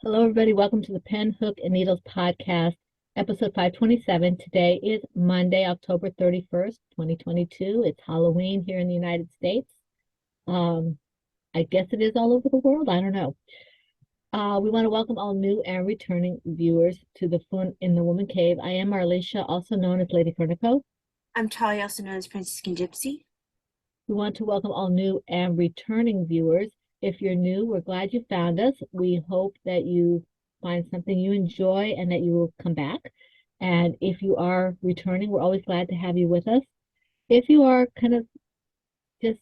Hello, everybody. Welcome to the Pen, Hook, and Needles podcast, episode 527. Today is Monday, October 31st, 2022. It's Halloween here in the United States. Um, I guess it is all over the world. I don't know. We want to welcome all new and returning viewers to the Fun in the Woman Cave. I am Marlisha, also known as Lady Fernico. I'm Talia, also known as Franciscan Gypsy. We want to welcome all new and returning viewers. If you're new, we're glad you found us. We hope that you find something you enjoy and that you will come back. And if you are returning, we're always glad to have you with us. If you are kind of just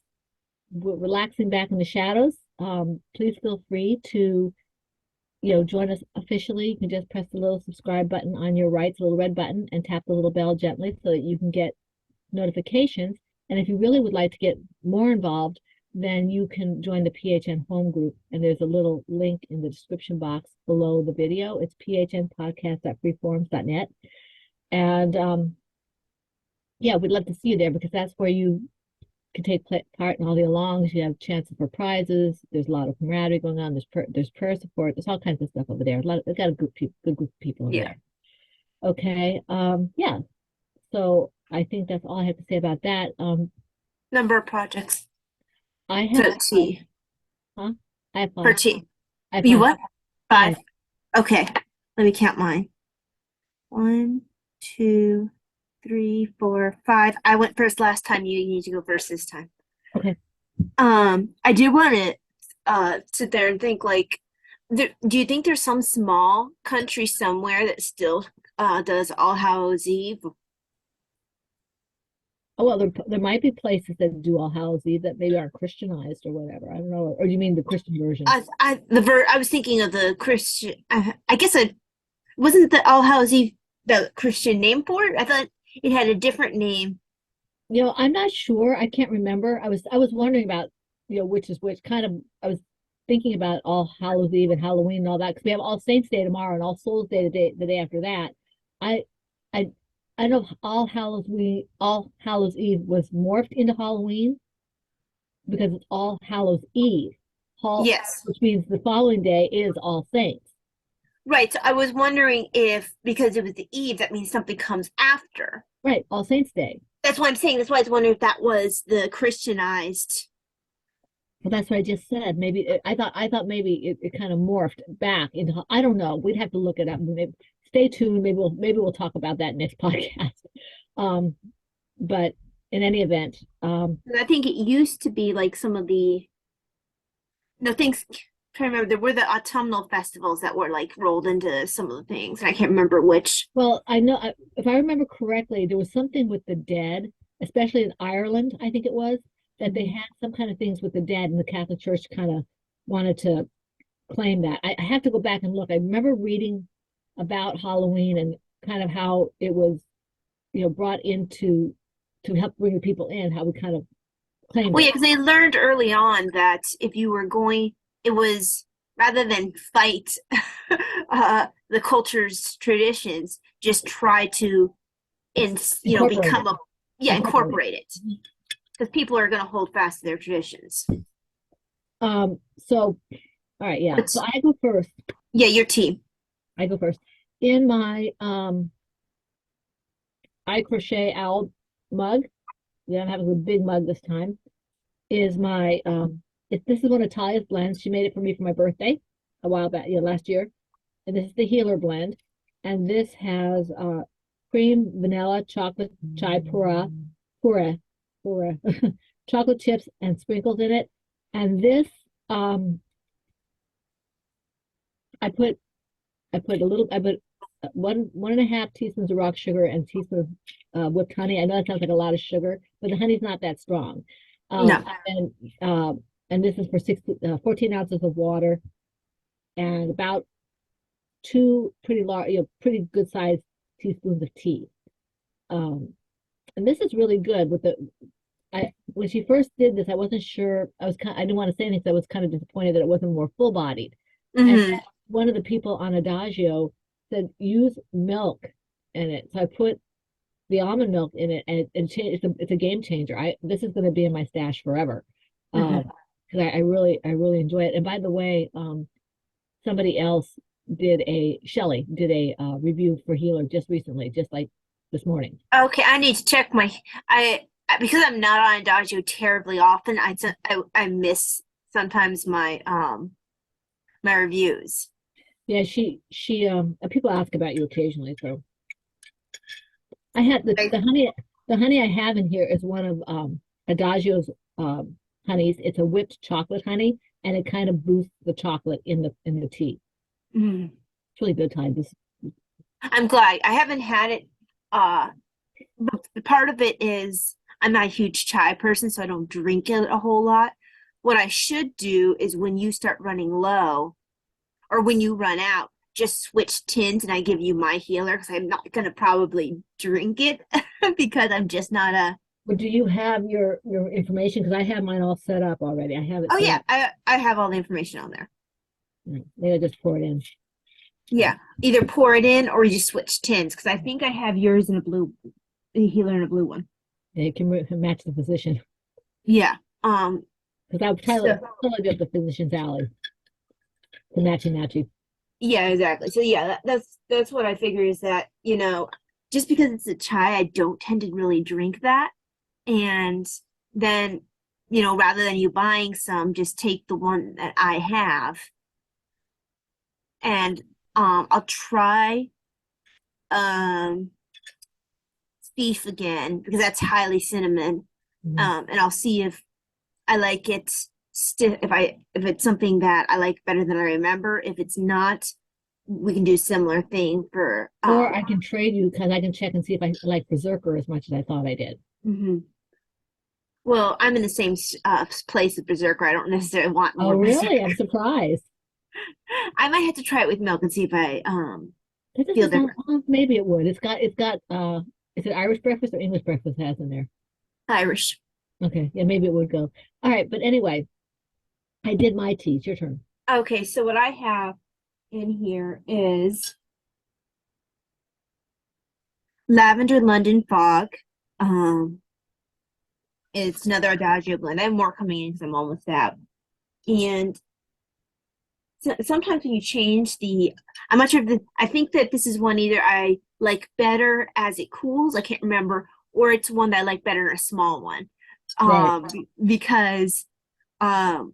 relaxing back in the shadows, please feel free to, join us officially. You can just press the little subscribe button on your right, the little red button, and tap the little bell gently so that you can get notifications. And if you really would like to get more involved, then you can join the PHN home group. And there's a little link in the description box below the video. It's phnpodcast.freeforums.net. And yeah, we'd love to see you there because that's where you can take part in all the alongs. You have chances for prizes. There's a lot of camaraderie going on. There's prayer support. There's all kinds of stuff over there. They've got a good group of people over there. Okay. Yeah. So I think that's all I have to say about that. Number of projects. I have T. huh? I have For five. T. I have You five. what? Five. Five. Okay. Let me count mine. 1, 2, 3, 4, 5. I went first last time. You need to go first this time. Okay. I do want to sit there and think like, do you think there's some small country somewhere that still does All Hallows Eve? Oh, well, there might be places that do All Hallows Eve that maybe aren't Christianized or whatever. I don't know. Or do you mean the Christian version? I was thinking of the Christian. I guess I wasn't the All Hallows Eve the Christian name for it. I thought it had a different name. I'm not sure. I can't remember. I was wondering about, which is which. Kind of, I was thinking about All Hallows Eve and Halloween and all that because we have All Saints Day tomorrow and All Souls Day the day after that. I I I know All Hallows Eve was morphed into Halloween because it's All Hallows Eve. Yes. Which means the following day is All Saints. Right. So I was wondering if because it was the Eve, that means something comes after. Right, All Saints Day. That's why I'm saying. That's why I was wondering if that was the Christianized. Well, that's what I just said. I thought maybe it kind of morphed back into. I don't know. We'd have to look it up. Maybe, stay tuned. Maybe we'll talk about that next podcast. Um, but in any event, And I think it used to be like some of the no things. I'm trying to remember, there were the autumnal festivals that were like rolled into some of the things, and I can't remember which. well, I know if I remember correctly, there was something with the dead, especially in Ireland. I think it was that they had some kind of things with the dead, and the Catholic Church kind of wanted to claim that. I have to go back and look. I remember reading about Halloween and kind of how it was, brought into to help bring the people in, how we kind of claimed Well, it. yeah, because they learned early on that if you were going, it was rather than fight the culture's traditions, just try to, Incorporate it. become a, yeah, incorporate it. Because people are going to hold fast to their traditions. So all right, yeah. But So I go first. yeah, your team. I go first. In my I crochet owl mug, yeah, I'm having a big mug this time, is my this is one of Talia's blends. She made it for me for my birthday a while back, last year. And this is the Healer blend. And this has cream, vanilla, chocolate, chai pura, pura, chocolate chips and sprinkles in it. And this I put I put 1.5 teaspoons of rock sugar and teaspoon of whipped honey. I know that sounds like a lot of sugar, but the honey's not that strong. No. And and this is for 14 ounces of water and about two pretty large, pretty good sized teaspoons of tea. Um, and this is really good with the. I when she first did this, I wasn't sure. I didn't want to say anything because I was kind of disappointed that it wasn't more full bodied. And Hmm. one of the people on Adagio said use milk in it. So I put the almond milk in it, and it's a game changer. This is going to be in my stash forever, Hmm. because I really enjoy it. And by the way, somebody else Shelley did a review for Healer just recently, just like this morning. Okay, I need to check my because I'm not on Adagio terribly often. I miss sometimes my reviews. Yeah, she people ask about you occasionally, so I had Like, the honey I have in here is one of Adagio's honeys. It's a whipped chocolate honey, and it kind of boosts the chocolate in the tea. mm, It's really good time. This I'm glad I haven't had it. But part of it is I'm not a huge chai person, so I don't drink it a whole lot. What I should do is when you start running low, or when you run out, just switch tins and I give you my healer because I'm not gonna probably drink it because I'm just not a. but do you have your information? Because I have mine all set up already. I have it Oh set yeah, up. I have all the information on there. Maybe I just pour it in. Yeah, either pour it in or you just switch tins because I think I have yours in a blue, a healer in a blue one. Yeah, it can match the physician. Yeah. Because I'll So totally be up the physician's alley. The matchy. yeah, exactly. So yeah, that's what I figure is that, just because it's a chai, I don't tend to really drink that. And then, rather than you buying some, just take the one that I have. And I'll try um beef again because that's highly cinnamon. Mhm. And I'll see if I like it still if it's something that I like better than I remember. If it's not, we can do a similar thing for Or I can trade you because I can check and see if I like Berserker as much as I thought I did. mhm. Well, I'm in the same place as Berserker. I don't necessarily want Oh, more really? Berserker. I'm surprised. I might have to try it with milk and see if I That feel doesn't sound, different. well, maybe it would. It's got is it Irish breakfast or English breakfast has in there? Irish. Okay, yeah, maybe it would go. All right, but anyway, I did my tea. It's your turn. Okay, so what I have in here is Lavender London Fog. Um, it's another Adagio blend. I have more coming in because I'm almost out. And sometimes when you change I'm not sure if I think that this is one either I like better as it cools, I can't remember, or it's one that I like better in a small one. Right. Because um,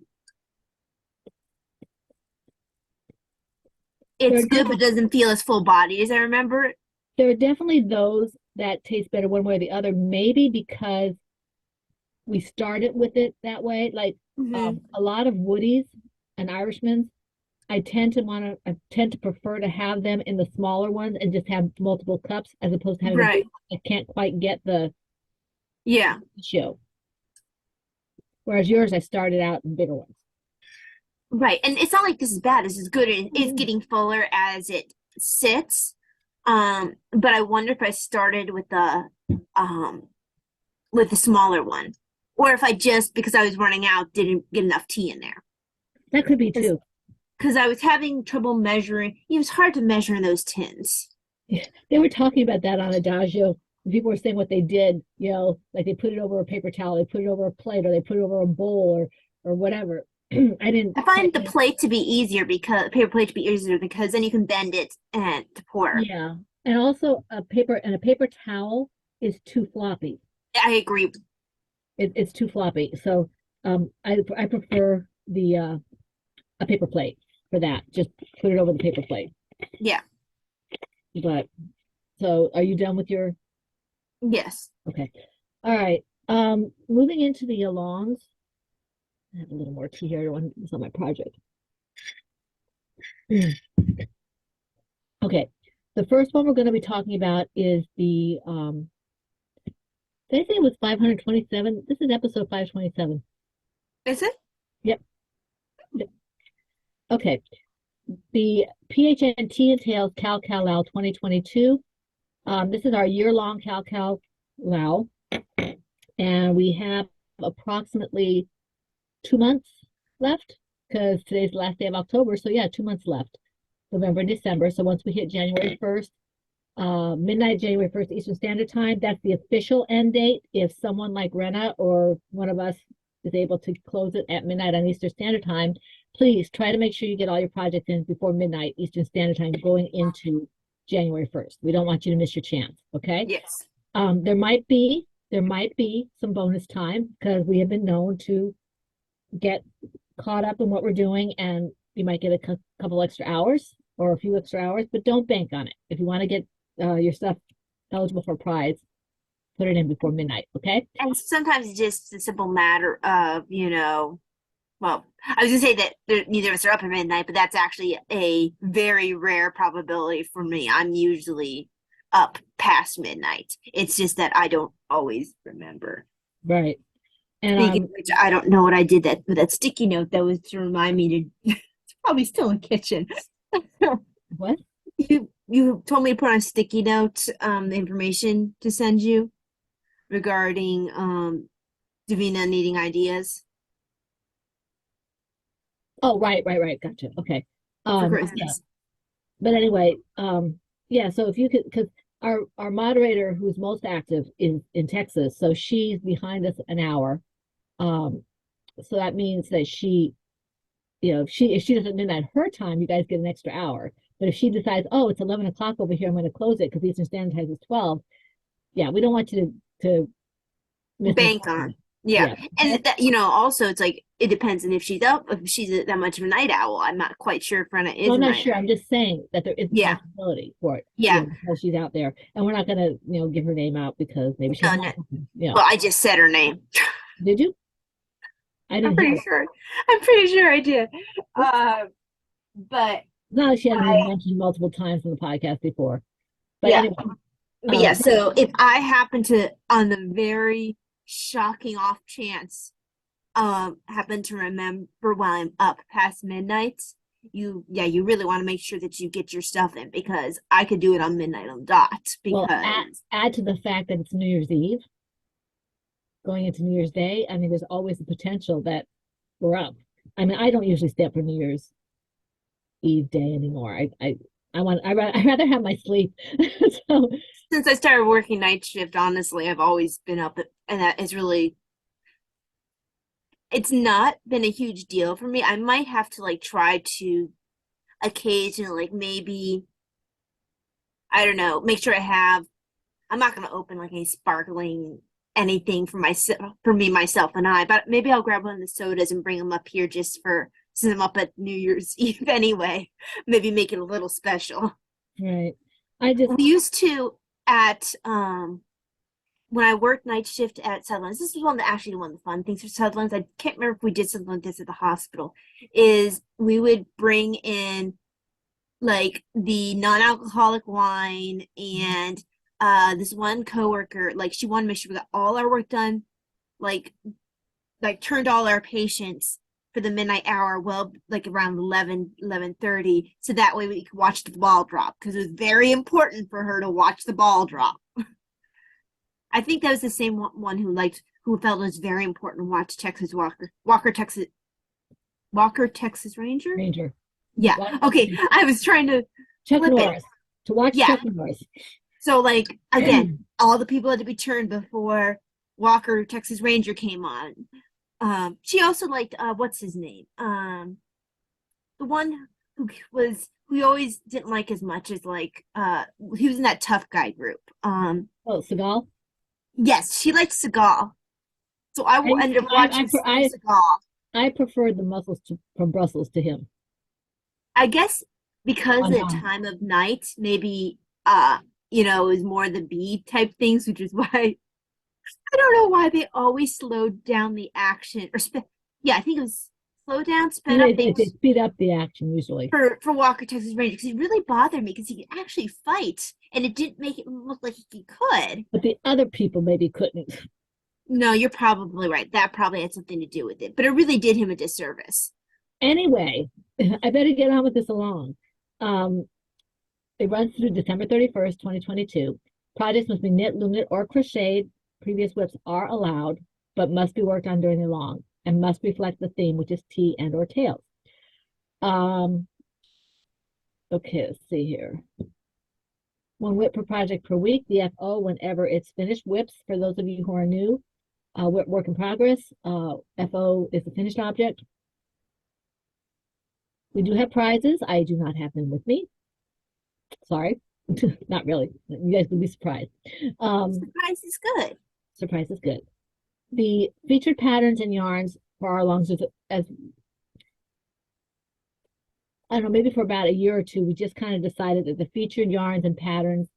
There are it's good but definitely doesn't feel as full bodied as I remember. there are definitely those that taste better one way or the other, maybe because we started with it that way. Like Hmm. a lot of Woodies and Irishmans, I tend to prefer to have them in the smaller ones and just have multiple cups as opposed to having the big Right. ones. I can't quite get the Yeah. show. Whereas yours, I started out in bigger ones. Right. And it's not like this is bad. This is good. It's Mhm. getting fuller as it sits. But I wonder if I started um with the smaller one. Or if I just because I was running out didn't get enough tea in there. That could be Because too. I was having trouble measuring. It was hard to measure in those tins. Yeah. They were talking about that on Adagio. People were saying what they did, like they put it over a paper towel, they put it over a plate, or they put it over a bowl or whatever. I didn't I quite find the get, plate to be easier because paper plate to be easier because then you can bend it and to pour. yeah. And also a paper towel is too floppy. I agree. It's too floppy. So I prefer the a paper plate for that. Just put it over the paper plate. Yeah. But so are you done with your Yes. okay. All right. Moving into the alongs. I have a little more tea here. I don't want this on my project. Okay. The first one we're going to be talking about is the did I say it was 527? This is episode 527. Is it? Yep. Yep. Okay. The PHNT entails Cal Cal Lao 2022. This is our year-long Cal Cal Lao, and we have approximately 2 months left because today's the last day of October. So yeah, 2 months left, November and December. So once we hit January 1st, midnight January 1st Eastern Standard Time, that's the official end date. If someone like Rena or one of us is able to close it at midnight on Eastern Standard Time, please try to make sure you get all your projects in before midnight Eastern Standard Time going into January 1st. We don't want you to miss your chance, okay? Yes. There might be some bonus time because we have been known to get caught up in what we're doing, and you might get a couple extra hours or a few extra hours, but don't bank on it. If you want to get your stuff eligible for prize, put it in before midnight, okay? And sometimes it's just a simple matter of, well, I was gonna say that neither of us are up at midnight, but that's actually a very rare probability for me. I'm usually up past midnight. It's just that I don't always remember. Right. And Speaking of which, I don't know what I did that with that sticky note that was to remind me to. It's probably still in the kitchen. what? You told me to put on a sticky note the information to send you regarding Davina needing ideas Oh, right. Gotcha. Okay. for Yeah. Christmas. But anyway, yeah, so if you could, because our moderator who's most active is in Texas, so she's behind us an hour. Um, so that means that if she doesn't midnight her time, you guys get an extra hour. But if she decides, oh, it's 11 o'clock over here, I'm going to close it because Eastern Standard Time is 12. Yeah, we don't want you to miss an Bank on. appointment. Yeah. Yeah. And that, also it's like it depends on if she's up, if she's that much of a night owl. I'm not quite sure if Brenna is No, a I'm not night sure. owl. I'm just saying that there is a Yeah. possibility for it. Yeah. Because she's out there, and we're not gonna, give her name out because maybe she's No, not. no. Yeah. Well, I just said her name. Did you? I I'm didn't hear pretty it. sure. I'm pretty sure I did. But No, she hasn't been I mentioned multiple times in the podcast before. But yeah. anyway, But yeah, yeah, so if I happen to, on the very shocking off chance, happen to remember while I'm up past midnight, you really want to make sure that you get your stuff in because I could do it on midnight on dot well, because add to the fact that it's New Year's Eve, going into New Year's Day. I mean, there's always the potential that we're up. I mean, I don't usually stay up for New Year's Eve day anymore. I'd rather have my sleep. So since I started working night shift, honestly, I've always been up and that is really it's not been a huge deal for me. I might have to like try to occasionally like maybe I don't know, make sure I'm not gonna open like a sparkling anything for myself for me, myself and I, but maybe I'll grab one of the sodas and bring them up here just for since I'm up at New Year's Eve anyway. Maybe make it a little special. right. I just We used to at when I worked night shift at Sutherland's, this was one of the fun things for Sutherland's. I can't remember if we did something like this at the hospital. Is we would bring in like the non-alcoholic wine and this one coworker, like she wanted to make sure we got all our work done, like turned all our patients for the midnight hour, well, like around 11:30, so that way we could watch the ball drop because it was very important for her to watch the ball drop. I think that was the same one who felt it was very important to watch Walker Texas Ranger. Ranger. Yeah. Okay. I was trying to Chuck flip Norris. it. To watch Yeah. Chuck Norris. So like again, all the people had to be turned before Walker Texas Ranger came on. She also liked what's his name? The one who you always didn't like as much as like he was in that tough guy group. Oh, Seagal. Yes, she liked Seagal. So I will end up watching Seagal. I preferred the muscles from Brussels to him. I guess because On the Dawn. time of night, maybe it was more the B type things, which is why I don't know why they always slowed down the action or yeah, I think it was slow down, sped up They things speed up the action usually. for Walker Texas Ranger because it really bothered me because he could actually fight and it didn't make it look like he could. But the other people maybe couldn't. No, you're probably right. That probably had something to do with it, but it really did him a disservice. Anyway, I better get on with this along. It runs through December 31st, 2022. Projects must be knit, loomed, or crocheted. Previous whips are allowed, but must be worked on during the long and must reflect the theme, which is tea and or tails. Okay, let's see here. One whip per project per week. The FO, whenever it's finished. Whips, for those of you who are new, work in progress. FO is the finished object. We do have prizes. I do not have them with me. Sorry. Not really. You guys would be surprised. Um, Surprise is good. surprise is good. The featured patterns and yarns for our longs as I don't know, maybe for about a year or two, we just kind of decided that the featured yarns and patterns,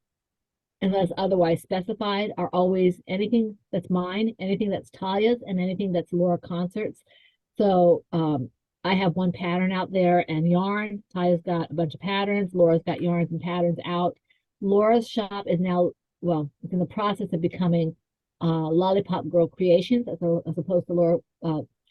unless otherwise specified, are always anything that's mine, anything that's Talia's, and anything that's Laura Concerts. So I have one pattern out there and yarn. Talia's got a bunch of patterns. Laura's got yarns and patterns out. Laura's shop is now, well, it's in the process of becoming Lollipop Girl Creations as opposed to Laura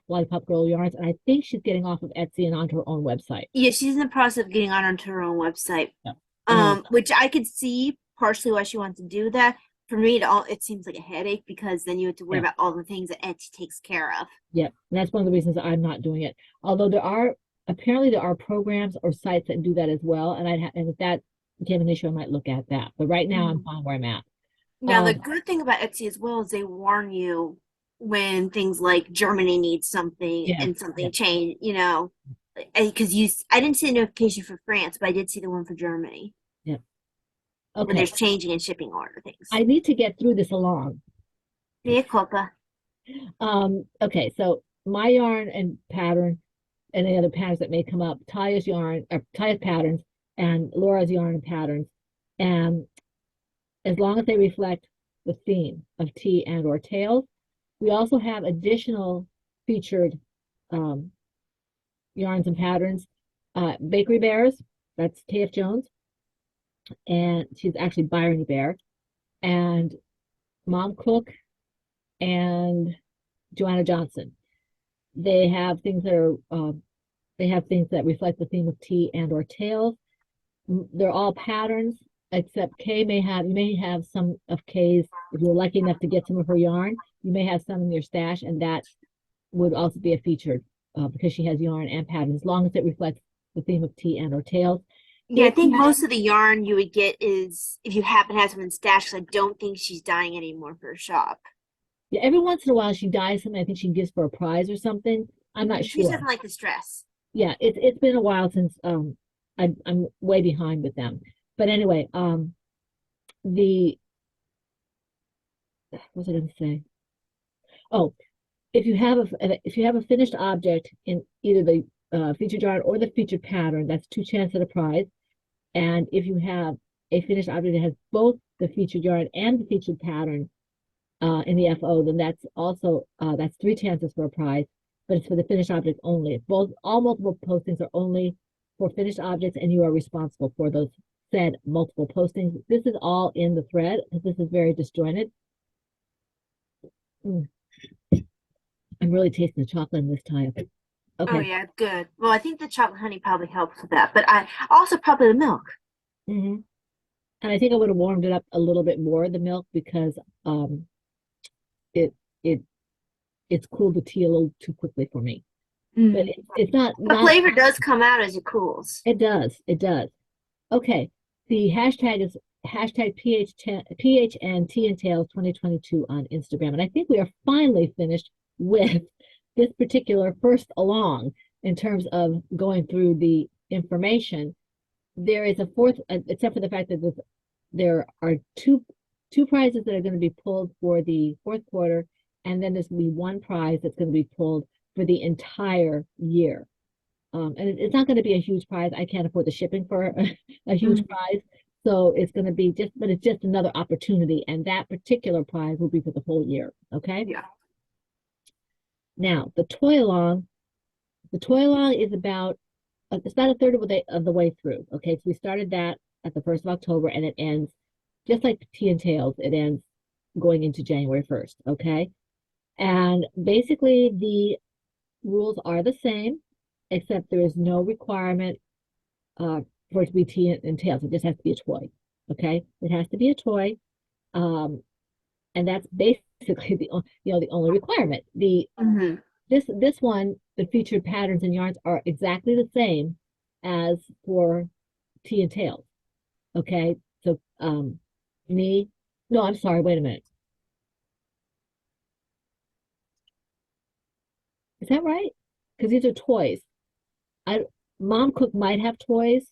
Lollipop Girl Yarns. And I think she's getting off of Etsy and onto her own website. Yeah, she's in the process of getting onto her own website. Yeah. Um, Which I could see partially why she wants to do that. For me, it seems like a headache because then you have to worry yeah. about all the things that Etsy takes care of. Yeah, and that's one of the reasons I'm not doing it. Although apparently there are programs or sites that do that as well, and and if that became an issue, I might look at that. But right now, I'm fine where I'm at. Now, the good thing about Etsy as well is they warn you when things like Germany needs something Yeah, and something yeah, changed, because I didn't see a notification for France, but I did see the one for Germany yeah. when Okay, there's changing and shipping order things. I need to get through this along. Mea culpa. Okay, so my yarn and pattern, and any other patterns that may come up, Taya's yarn, or Taya's patterns, and Laura's yarn and patterns, and as long as they reflect the theme of tea and or tails. We also have additional featured um, yarns and patterns. Bakery Bears, that's TF Jones, and she's actually Bryony Bear, and Mom Cook and Joanna Johnson. They have things that are they have things that reflect the theme of tea and or tails. They're all patterns, except you may have some of Kay's, if you're lucky enough to get some of her yarn, you may have some in your stash, and that would also be a featured because she has yarn and pattern, as long as it reflects the theme of tea and or tails. Yeah, I If think most of the yarn you would get is if you happen to have some in stash, 'cause I don't think she's dying anymore for a shop. Yeah, every once in a while she dyes something I think she gives for a prize or something. I'm not She sure. doesn't like the stress. Yeah, it's been a while since I'm way behind with them. But anyway, the what was I going to say? Oh, if you have a finished object in either the featured yarn or the featured pattern, that's two chances at a prize. And if you have a finished object that has both the featured yarn and the featured pattern in the FO, then that's three chances for a prize, but it's for the finished object only. All multiple postings are only for finished objects, and you are responsible for those said multiple postings. This is all in the thread because this is very disjointed. Mm, I'm really tasting the chocolate in this time. Oh Okay. yeah, good. Well, I think the chocolate honey probably helps with that, but I also probably the milk. hmm And I think I would have warmed it up a little bit more, the milk, because um, it it it's cooled the tea a little too quickly for me. But Mm. it's not The not flavor does come out as it cools. it does. Okay. The hashtag is hashtag PHN Tea and Tails 2022 on Instagram. And I think we are finally finished with this particular first along in terms of going through the information. There is a fourth, except for the fact that there are two prizes that are going to be pulled for the fourth quarter, and then there's going to be one prize that's going to be pulled for the entire year. And it's not going to be a huge prize. I can't afford the shipping for a huge prize. So it's going to be but it's just another opportunity. And that particular prize will be for the whole year. Okay. Yeah. Now, the toy along is it's about a third of the way through. Okay. So we started that at the 1st of October, and it ends just like Tea and Tails, it ends going into January 1st. Okay. And basically, the rules are the same, except there is no requirement for it to be tea and tails. It just has to be a toy. Okay, it has to be a toy, and that's basically the only requirement. Mm-hmm. This one, the featured patterns and yarns are exactly the same as for tea and tails. Okay, so me, no, I'm sorry. Wait a minute. Is that right? Because these are toys. I Mom Cook might have toys.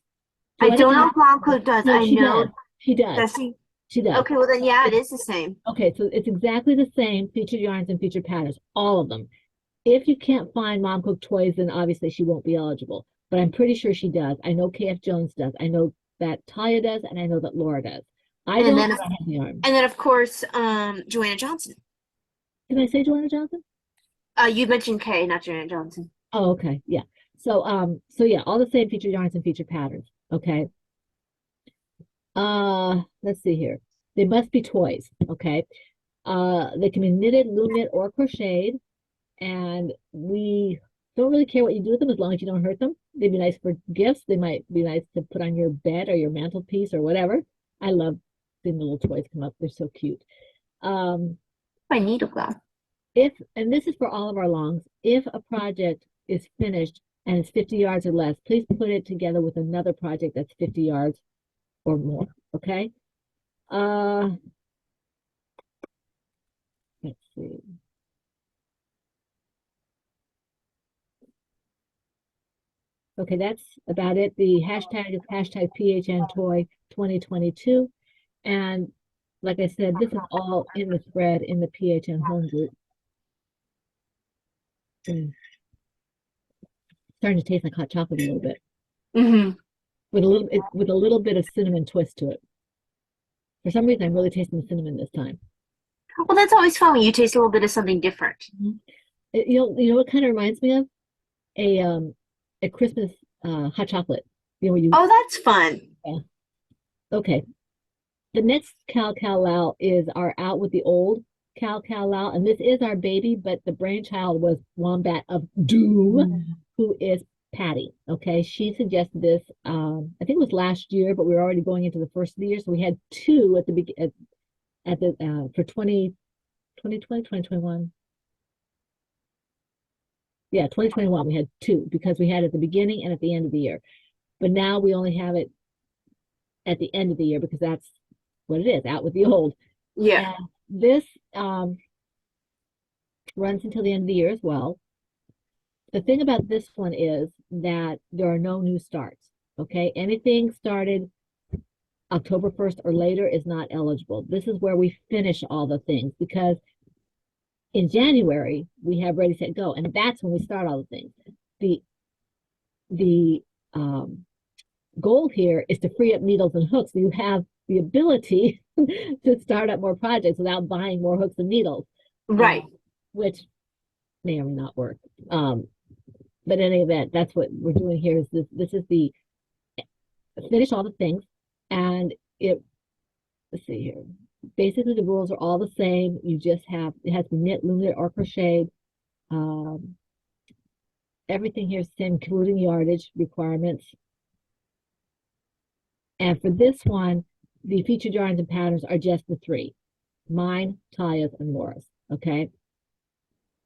I Joanna don't know Johnson, if Mom Cook does. no, I she does. know. She does. Does she? She does. Okay, well then, yeah, it is the same. Okay, so it's exactly the same featured yarns and featured patterns, all of them. If you can't find Mom Cook toys, then obviously she won't be eligible. But I'm pretty sure she does. I know KF Jones does. I know that Talia does, and I know that Laura does. I And don't, then, but I have the arm. and then of course, Joanna Johnson. Did I say Joanna Johnson? You mentioned Kay, not Joanna Johnson. Oh, okay. Yeah. So yeah, all the same featured yarns and featured patterns. Okay. Let's see here. They must be toys. Okay. They can be knitted, loom knit, or crocheted. And we don't really care what you do with them as long as you don't hurt them. They'd be nice for gifts. They might be nice to put on your bed or your mantelpiece or whatever. I love seeing the little toys come up. They're so cute. Um, My needle glove. and this is for all of our longs, if a project is finished and it's 50 yards or less, please put it together with another project that's 50 yards or more. Okay. Uh, let's see. Okay, that's about it. The hashtag is hashtag PHN Toy 2022. And like I said, this is all in the thread in the PHN home group. And starting to taste like hot chocolate a little bit Mm-hmm. with a little bit of cinnamon twist to it. For some reason, I'm really tasting the cinnamon this time. Well, that's always fun when you taste a little bit of something different. You know what kind of reminds me of a Christmas hot chocolate. You know, where you Oh, that's fun. yeah. Okay. The next Cal Cal Lao is our Out with the Old Cal Cal Lao, and this is our baby, but the brainchild was Wombat of Doom, who is Patty. Okay, she suggested this. I think it was last year, but we were already going into the first of the year, so we had two at the at the for 2021. Yeah, 2021. We had two because we had at the beginning and at the end of the year, but now we only have it at the end of the year because that's what it is. Out with the old. Yeah. And this runs until the end of the year as well. The thing about this one is that there are no new starts. Okay, anything started October 1st or later is not eligible. This is where we finish all the things because in January we have Ready Set Go, and that's when we start all the things. The goal here is to free up needles and hooks so you have the ability to start up more projects without buying more hooks and needles, Right. which may or may not work. But in any event, that's what we're doing here. Is this is the finish all the things, and let's see here. Basically, the rules are all the same. You just have it has to be knit, loom knit, or crocheted. Everything here is the same, including yardage requirements. And for this one, the featured yarns and patterns are just the three: mine, Talia's, and Laura's. Okay.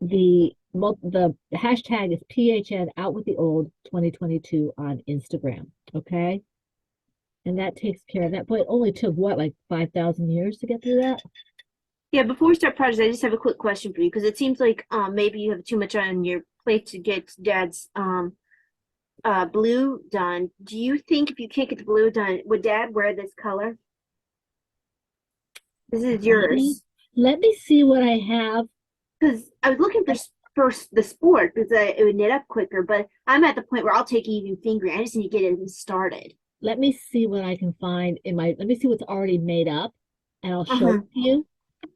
The hashtag is PHN Out with the Old 2022 on Instagram. Okay. And that takes care of that. But it only took what, like 5,000 years to get through that? Yeah, before we start projects, I just have a quick question for you because it seems like maybe you have too much on your plate to get Dad's blue done. Do you think if you can't get the blue done, would Dad wear this color? This is yours. Let me see what I have. Because I was looking for the sport because it would knit up quicker, but I'm at the point where I'll take even fingering. I just need to get it started. Let me see what I can find in my, let me see what's already made up and I'll show it to you.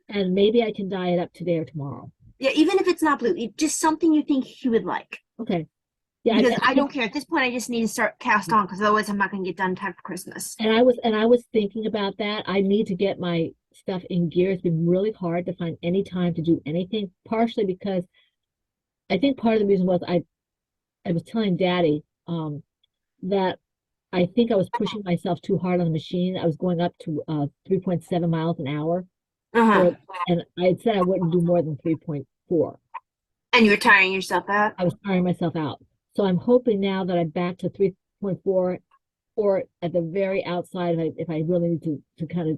And maybe I can dye it up today or tomorrow. Yeah, even if it's not blue, just something you think he would like. Okay. Yeah, because I don't care at this point. I just need to start cast on because otherwise I'm not going to get done in time for Christmas. And I was thinking about that. I need to get my stuff in gear. It's been really hard to find any time to do anything, partially because I think part of the reason was I was telling Daddy that I think I was pushing myself too hard on the machine. I was going up to 3.7 miles an hour. And I had said I wouldn't do more than 3.4. And you were tiring yourself out? I was tiring myself out. So I'm hoping now that I'm back to 3.4 or at the very outside, if I really need to kind of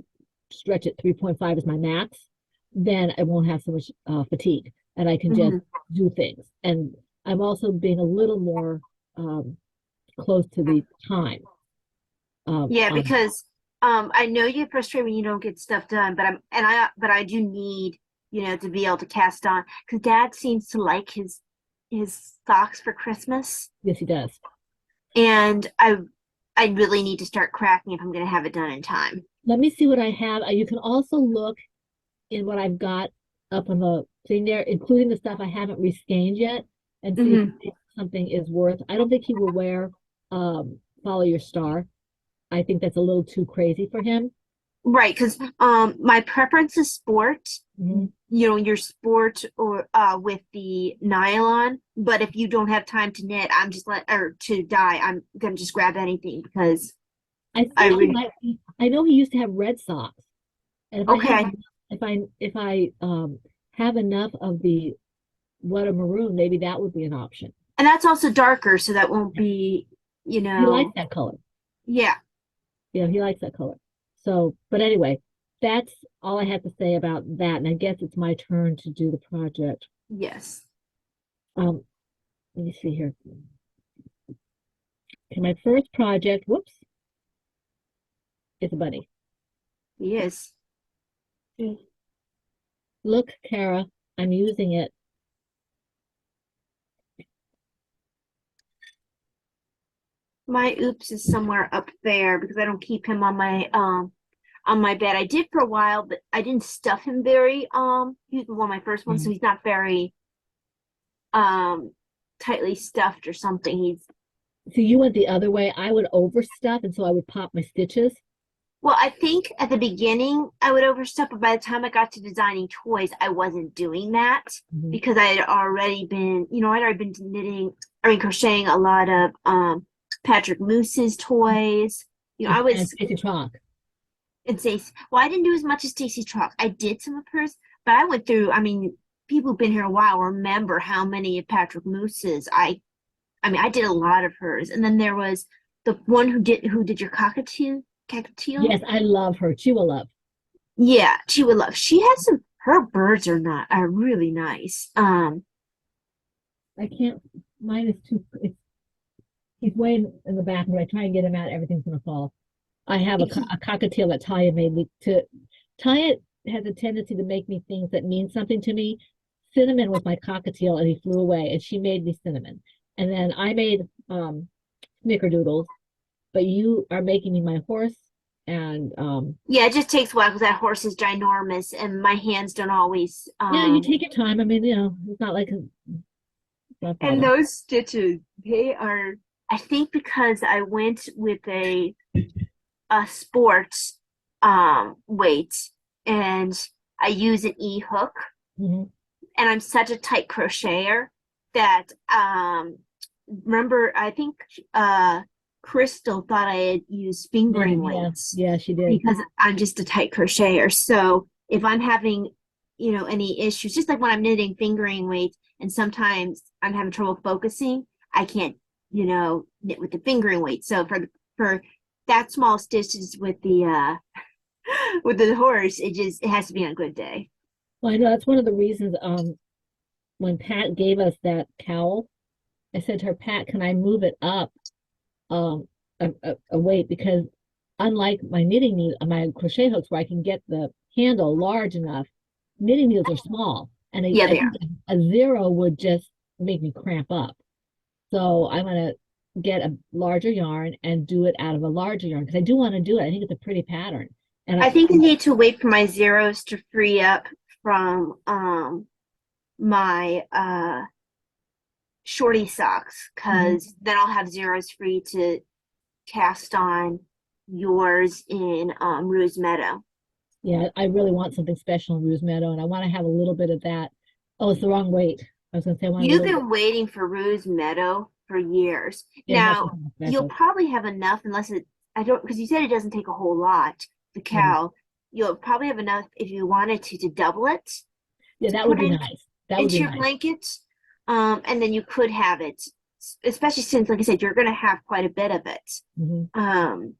stretch it, 3.5 is my max, then I won't have so much fatigue and I can just do things. And I'm also being a little more close to the time. Yeah, because I know you get frustrated when you don't get stuff done, but I do need, to be able to cast on because Dad seems to like his socks for Christmas, Yes, he does. and I really need to start cracking if I'm going to have it done in time. Let me see what I have. You can also look in what I've got up on the thing there, including the stuff I haven't reskeined yet, and see if Hmm. something is worth. I don't think he will wear Follow Your Star. I think that's a little too crazy for him. Right, because my preference is sport, Mhm. your sport or with the nylon. But if you don't have time to knit, I'm just let or to dye, I'm gonna just grab anything because I I think he re might. I know he used to have red socks, and okay. if I have enough of the what a maroon, maybe that would be an option. And that's also darker, so that won't Yeah. be, He likes that color. yeah, Yeah, he likes that color. So, but anyway, that's all I have to say about that. And I guess it's my turn to do the project. yes, Um, let me see here. Okay, my first project, whoops, is a bunny. yes. Look, Kara, I'm using it. My oops is somewhere up there because I don't keep him on my bed. I did for a while, but I didn't stuff him very he was one of my first ones, so Mhm. he's not very um tightly stuffed or something. He's So you went the other way. I would overstuff, and so I would pop my stitches. Well, I think at the beginning I would overstuff, but by the time I got to designing toys, I wasn't doing that Mhm. because I had already been, I'd already been crocheting a lot of Patrick Moose's toys. I And was Stacey Chalk. and Stacey. Well, I didn't do as much as Stacey Truck. I did some of hers, but I went through. I mean, people who've been here a while remember how many of Patrick Moose's I did a lot of hers, and then there was the one who did your cockatiel. Yes, I love her. Chihuahua love. Yeah, she would love. She has some. Her birds are really nice. I can't. Mine is too. He's way in the back. When I try and get him out, everything's gonna fall. I have a cockatiel that Taya made me to. Taya has a tendency to make me things that mean something to me. Cinnamon was my cockatiel, and he flew away, and she made me cinnamon. And then I made snickerdoodles, but you are making me my horse, and yeah, it just takes a while because that horse is ginormous, and my hands don't always. yeah, you take your time. I mean, it's not like no And problem. those stitches, they are. I think because I went with a sports weight, and I use an e-hook, Hmm. and I'm such a tight crocheter that remember I think Crystal thought I had used fingering Yeah, weights yeah, she did. because I'm just a tight crocheter. So if I'm having, any issues, just like when I'm knitting fingering weights, and sometimes I'm having trouble focusing, I can't, knit with the fingering weight. So for that small stitches with the with the horse, it has to be on a good day. Well, I know that's one of the reasons. When Pat gave us that cowl, I said to her, Pat, can I move it up a weight? Because unlike my knitting needle, my crochet hooks, where I can get the handle large enough, knitting needles are small, and Yeah, I they think are. a zero would just make me cramp up. So I'm gonna get a larger yarn and do it out of a larger yarn because I do want to do it. I think it's a pretty pattern, and I think I need to wait for my zeros to free up from my shorty socks Mhm. because then I'll have zeros free to cast on yours in Rose Meadow. Yeah, I really want something special in Ruse Meadow, and I want to have a little bit of that. Oh, it's the wrong weight. I was gonna say I want a You've little bit. been waiting for Rose Meadow for years. It has Now, something you'll special. probably have enough unless I don't, because you said it doesn't take a whole lot, the Yeah, cow. You'll probably have enough if you wanted to double it, yeah, to that would put be in nice. That would into be your nice. blanket. And then you could have it, especially since, like I said, you're going to have quite a bit of it. Hmm. Um,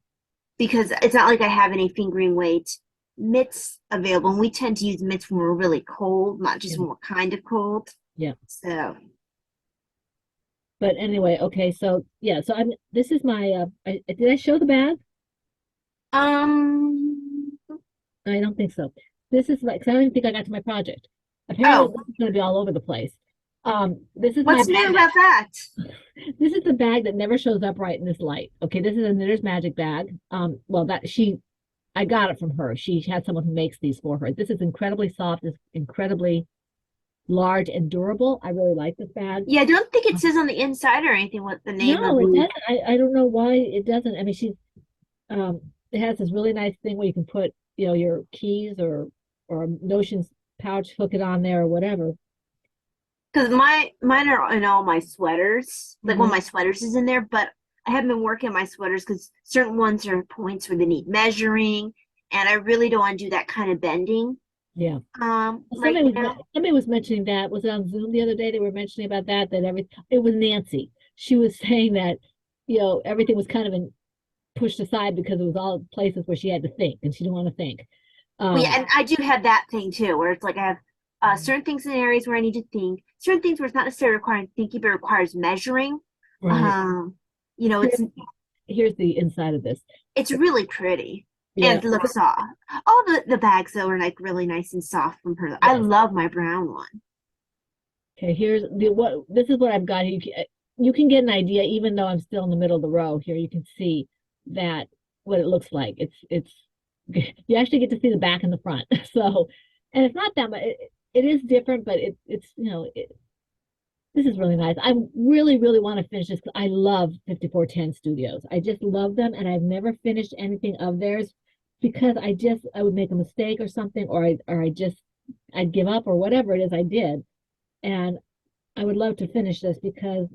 because it's not like I have any fingering weight mitts available. And we tend to use mitts when we're really cold, not just Yeah, when we're kind of cold. yeah. So, But anyway, okay, so yeah, so I'm this is my did I show the bag? Um, I don't think so. This is like, 'cause I don't even think I got to my project. Apparently, oh, this is going to be all over the place. This is my what's new bag. about that? This is the bag that never shows up right in this light. Okay, this is a Knitter's Magic bag. Well, I got it from her. She had someone who makes these for her. This is incredibly soft. It's incredibly large and durable. I really like this bag. Yeah, I don't think it says on the inside or anything what the name of No, it the. doesn't. I don't know why it doesn't. I mean, um, it has this really nice thing where you can put, your keys or a Notions pouch, hook it on there or whatever. Because mine are in all my sweaters. Like one of Hmm. my sweaters is in there, but I haven't been working on my sweaters because certain ones are points where they need measuring, and I really don't want to do that kind of bending. Yeah. Right now. Somebody was mentioning that. Was it on Zoom the other day? They were mentioning about that it was Nancy. She was saying that, everything was kind of pushed aside because it was all places where she had to think and she didn't want to think. Well, yeah, Um, and I do have that thing too, where it's like I have certain things in areas where I need to think, certain things where it's not necessarily requiring thinking, but it requires measuring. right. Um, you know, Here, here's the inside of this. it's really pretty Yeah. and looks soft. All the bags though are like really nice and soft from her. I Yes. love my brown one. Okay, here's the what this is what I've got here. You can get an idea, even though I'm still in the middle of the row here, you can see that what it looks like. It's you actually get to see the back and the front. So, and it's not that much. It is different, but this is really nice. I really, really want to finish this. I love 5410 Studios. I just love them, and I've never finished anything of theirs because I would make a mistake or something, I'd give up or whatever it is I did. And I would love to finish this because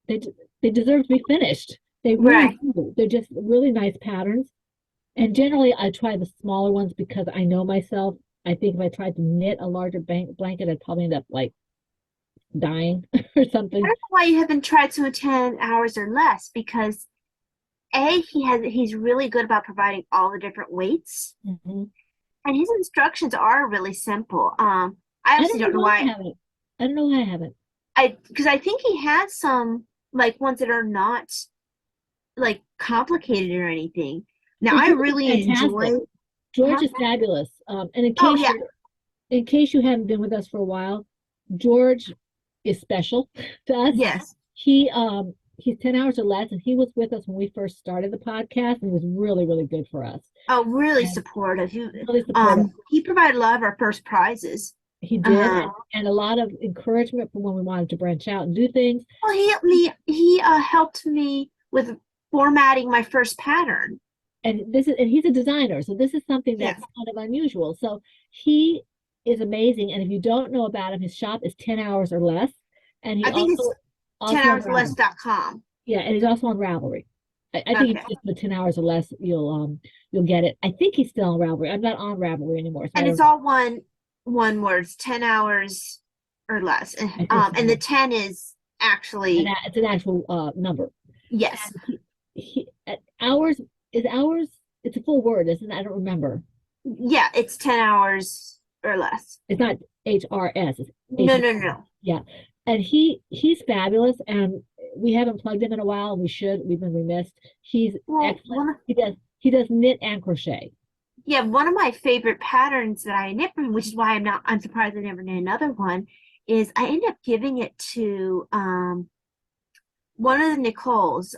they they deserve to be finished. They really Right. do. They're just really nice patterns. And generally, I try the smaller ones because I know myself. I think if I tried to knit a larger blanket, I'd probably end up like dying or I something. don't know why you haven't tried to 10 hours or less because he's really good about providing all the different weights Mhm. and his instructions are really simple. I I obviously don't know don't know why I why haven't. I don't know why I haven't. because I think he has some like ones that are not like complicated or anything. Now Well, I George is really enjoy, fantastic. George huh? is fabulous. And Oh yeah, in case you haven't been with us for a while, George is special to us. yes. He's 10 hours or less, and he was with us when we first started the podcast and was really, really good for us. Oh, really And supportive. really supportive. He provided a lot of our first prizes. He did, Uh, and a lot of encouragement for when we wanted to branch out and do things. well, he helped me with formatting my first pattern. And he's a designer, so this is something that's Yes. kind of unusual. So he is amazing. And if you don't know about him, his shop is 10 hours or less. And he I think it's also on Ravelry. 10hoursLess.com. Yeah, and he's also on Ravelry. I think if Okay. you just put 10 hours or less, you'll get it. I think he's still on Ravelry. I'm not on Ravelry anymore, so I And it's don't know. all one word, it's 10 hours or less. I think And the so. 10 is And actually it's an actual number. yes. Hours is hours. It's a full word, isn't it? I don't remember. Yeah, it's 10 hours or less. It's not HRS. It's No, H. no, no. Yeah, and he's fabulous, and we haven't plugged him in a while. And we should. We've been remiss. He's Well, excellent. He does knit and crochet. yeah, one of my favorite patterns that I knit from, which is why I'm surprised I never knit another one, is I ended up giving it to one of the Nicoles.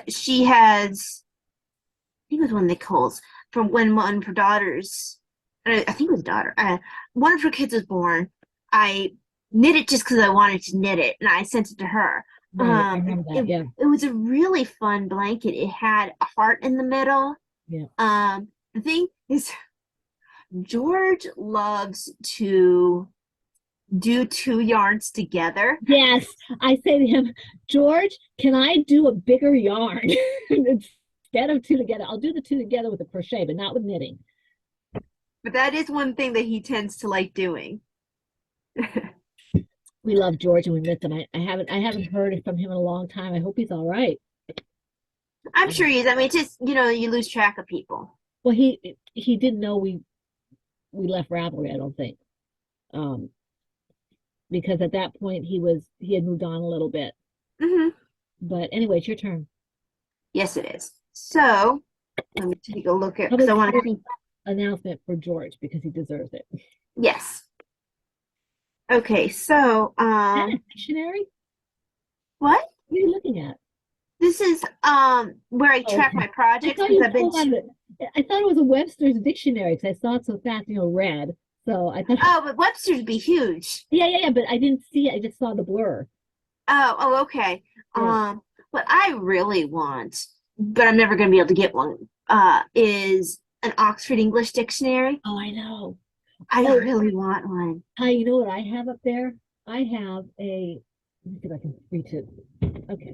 She has I think it was one of Nicole's from when one of her daughters, I think it was a daughter, one of her kids was born. I knit it just because I wanted to knit it, and I sent it to her. Right, I remember that. Yeah, It was a really fun blanket. It had a heart in the middle. yeah. The thing is, George loves to do two yarns together. Yes, I say to him, George, can I do a bigger yarn instead of two together? I'll do the two together with the crochet, but not with knitting. But that is one thing that he tends to like doing. We love George and we miss him. I haven't heard from him in a long time. I hope he's all right. I'm sure Um, he is. I mean, it's just, you lose track of people. well, he didn't know we left Ravelry, I don't think. Um, because at that point he had moved on a little bit. Hmm. But anyway, it's your turn. Yes, it is. So let me take a look at because Public I want to service keep. announcement for George because he deserves it. Is Yes. Okay. So that a dictionary? what? What are you looking at? This is where I Oh, track okay. my I projects thought because you I've been. hold on. I thought it was a Webster's dictionary because I saw it so fast, red. So I thought, Oh, but Webster's be huge. yeah, but I didn't see it. I just saw the blur. Oh, okay. Yeah. What I really want, but I'm never going to be able to get one, is an Oxford English dictionary. Oh, I know. I Oh, really want one. hi, you know what I have up there? I have a, let me see if I can reach it. Okay.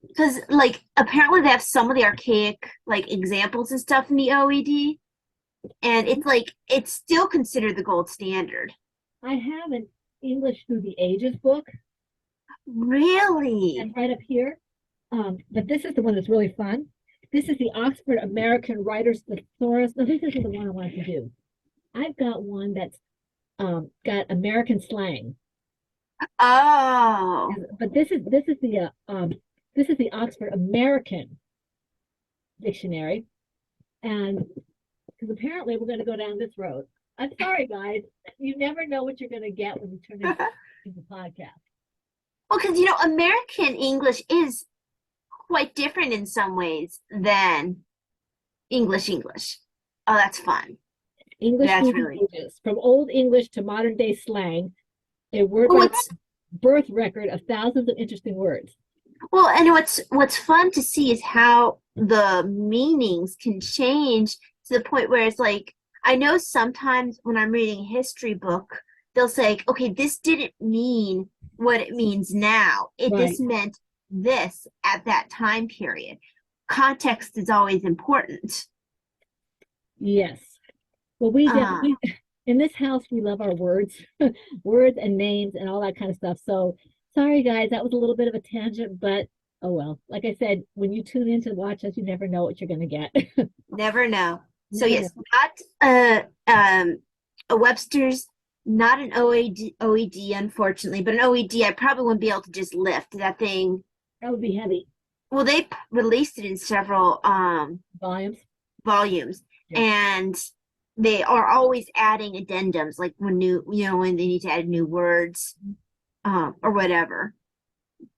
Because, like, apparently they have some of the archaic, like, examples and stuff in the OED, and it's like, it's still considered the gold standard. I have an English Through the Ages book Really? and right up here. But this is the one that's really fun. This is the Oxford American Writers Thesaurus. No, this isn't the one I wanted to do. I've got one that's got American slang. Oh. But this is the Oxford American Dictionary. And because apparently we're going to go down this road. I'm sorry, guys. You never know what you're going to get when you turn into the podcast. Well, because, American English is quite different in some ways than English. Oh, that's fun. English That's through the really. ages, from Old English to modern day slang, a word Well, by what's birth record of thousands of interesting words. well, and what's fun to see is how the meanings can change to the point where it's like I know sometimes when I'm reading a history book, they'll say, okay, this didn't mean what it means now. This Right. meant this at that time period. Context is always important. Yes. Well, Uh, we in this house we love our words, words and names and all that kind of stuff. So sorry guys, that was a little bit of a tangent, but oh well. Like I said, when you tune in to watch us, you never know what you're gonna get. Never know. So Never know. yes, not a Webster's, not an OED, unfortunately, but an OED I probably wouldn't be able to just lift that thing. That would be heavy. Well, they released it in several Volumes. volumes, Yeah. and they are always adding addendums, like when they need to add new words, or whatever.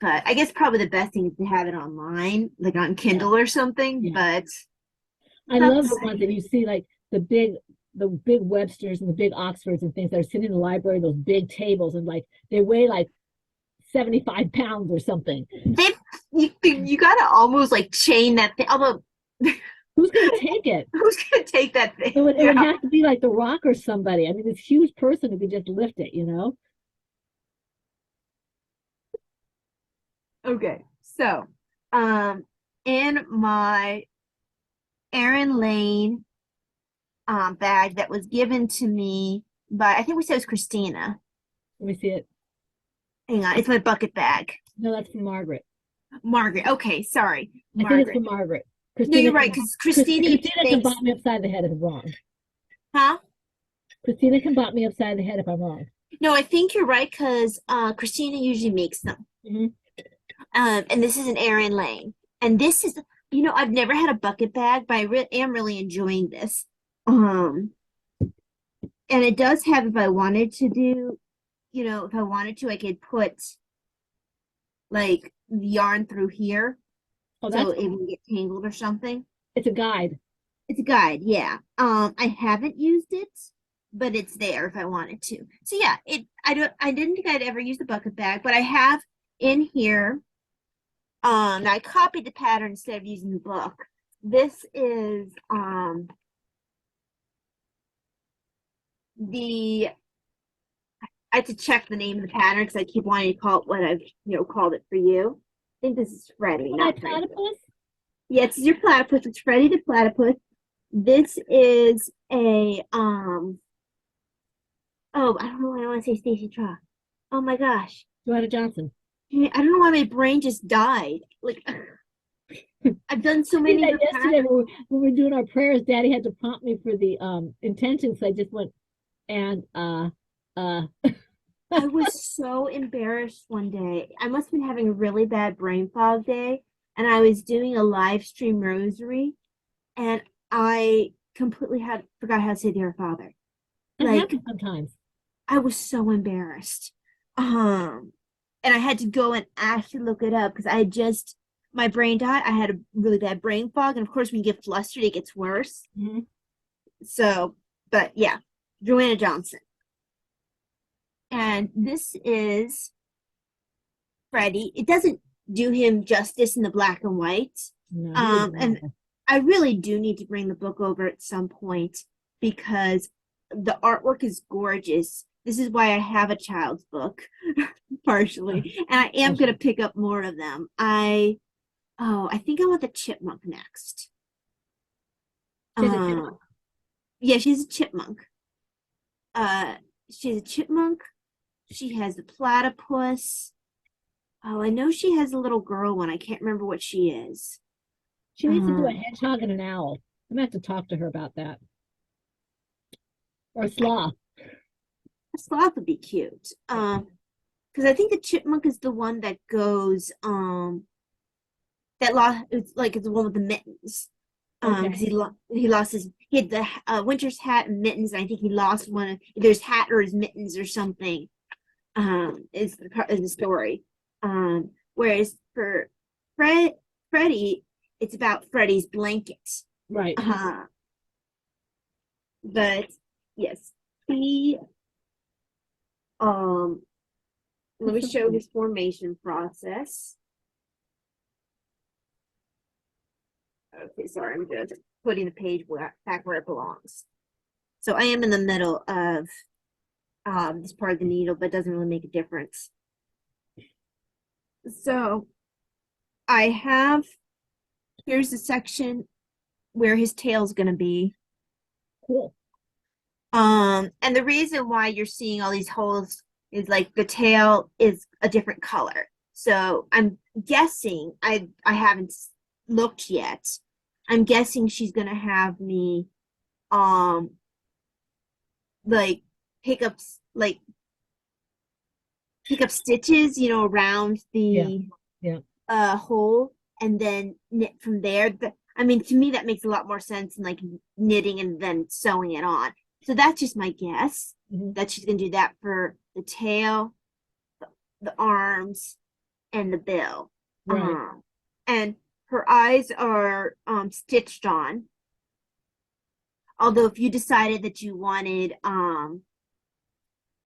But I guess probably the best thing is to have it online, like on Yeah. Kindle or something. Yeah. But I that's love the ones that you see like the big Websters and the big Oxfords and things that are sitting in the library, those big tables, and like they weigh like 75 pounds or something. they you gotta almost like chain that thing. Although Who's going to take it? who's gonna take that thing? It would have to be like The Rock or somebody. I mean, this huge person who could just lift it. Okay, so in my Erin Lane bag that was given to me by I think we said it was Christina. Let me see it. Hang on, it's my bucket bag. No, that's from Margaret. Margaret. Okay, sorry, I think it's Margaret. from Margaret. No, Christina you're right, can, because Christina usually Christina can makes, bop me upside the head if I'm wrong. huh? Christina can bop me upside the head if I'm wrong. No, I think you're right because Christina usually makes them. Mhm. And this is an Erin Lane. And this is, I've never had a bucket bag, but I am really enjoying this. And it does have, if I wanted to do, if I wanted to, I could put like yarn through here Oh, so that's it wouldn't get tangled or something. it's a guide. It's a guide, yeah. I haven't used it, but it's there if I wanted to. So yeah, I didn't think I'd ever use the bucket bag, but I have in here. I copied the pattern instead of using the book. This is the I had to check the name of the pattern because I keep wanting to call it what I've called it for you. I think this is Freddie, My not Freddie. platypus? Yeah, it's your platypus. It's Freddie the platypus. This is a oh, I don't know why I want to say Stacy Tra. Oh my gosh. Joanna Johnson. I don't know why my brain just died. Like I've done so I did many that of yesterday when we were doing our prayers. Daddy had to prompt me for the intentions. So I just went and I was so embarrassed one day. I must have been having a really bad brain fog day, and I was doing a live stream rosary, and I completely had forgot how to say Dear Father. It Like happens sometimes. I was so embarrassed. And I had to go and actually look it up because I had just my brain died. I had a really bad brain fog, and of course, when you get flustered, it gets worse. Mhm. So, but yeah, Joanna Johnson, and this is Freddie. It doesn't do him justice in the black and white. No, he did And not. I really do need to bring the book over at some point because the artwork is gorgeous. This is why I have a child's book, partially, and I am going to pick up more of them. I think I want the chipmunk next. She has a Uh, yeah, she's a chipmunk. Uh, she's a chipmunk. She has the platypus. Oh, I know she has a little girl one. I can't remember what she is. She needs to do a Um, hedgehog and an owl. I'm gonna have to talk to her about that. Or a sloth. a sloth would be cute. Because I think the chipmunk is the one that goes, that lost. It's like it's the one with the mittens. Because Okay. he lost his he had the Winter's hat and mittens. And I think he lost one of either his hat or his mittens or something. Is the part of the story. Whereas for Freddie, it's about Freddie's blanket. Right. Uh, but yes, he um let That's me so show cute. his formation process. Okay, sorry, I'm just putting the page back where it belongs. So I am in the middle of this part of the needle, but it doesn't really make a difference. So I have here's the section where his tail's gonna be. Cool. And the reason why you're seeing all these holes is like the tail is a different color. So I'm guessing I haven't looked yet. I'm guessing she's gonna have me um like pick up like pick up stitches, around Yeah. the Yeah. hole and then knit from there. I mean, to me that makes a lot more sense than like knitting and then sewing it on. So that's just my guess Mhm. that she's gonna do that for the tail, the arms, and the bill. Right. And her eyes are stitched on. Although if you decided that you wanted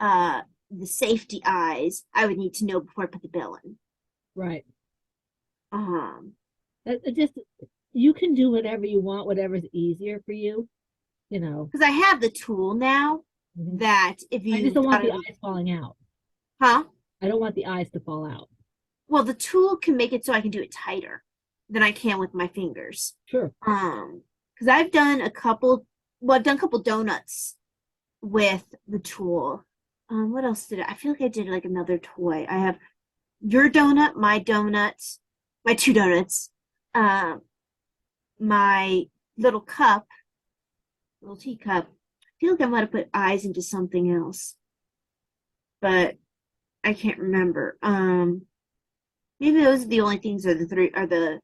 uh the safety eyes, I would need to know before I put the bill in. Right. Um, It just you can do whatever you want, whatever's easier for you, you know. because I have the tool now Mhm. that if I just you don't want thought the of, eyes falling out. huh? I don't want the eyes to fall out. Well, the tool can make it so I can do it tighter than I can with my fingers. Sure. Because I've done a couple, well, I've done a couple donuts with the tool. What else did I feel like I did like another toy. I have your donut, my donuts, my two donuts, um, my little cup, little teacup. I feel like I might have put eyes into something else, but I can't remember. Maybe those are the only things are the three are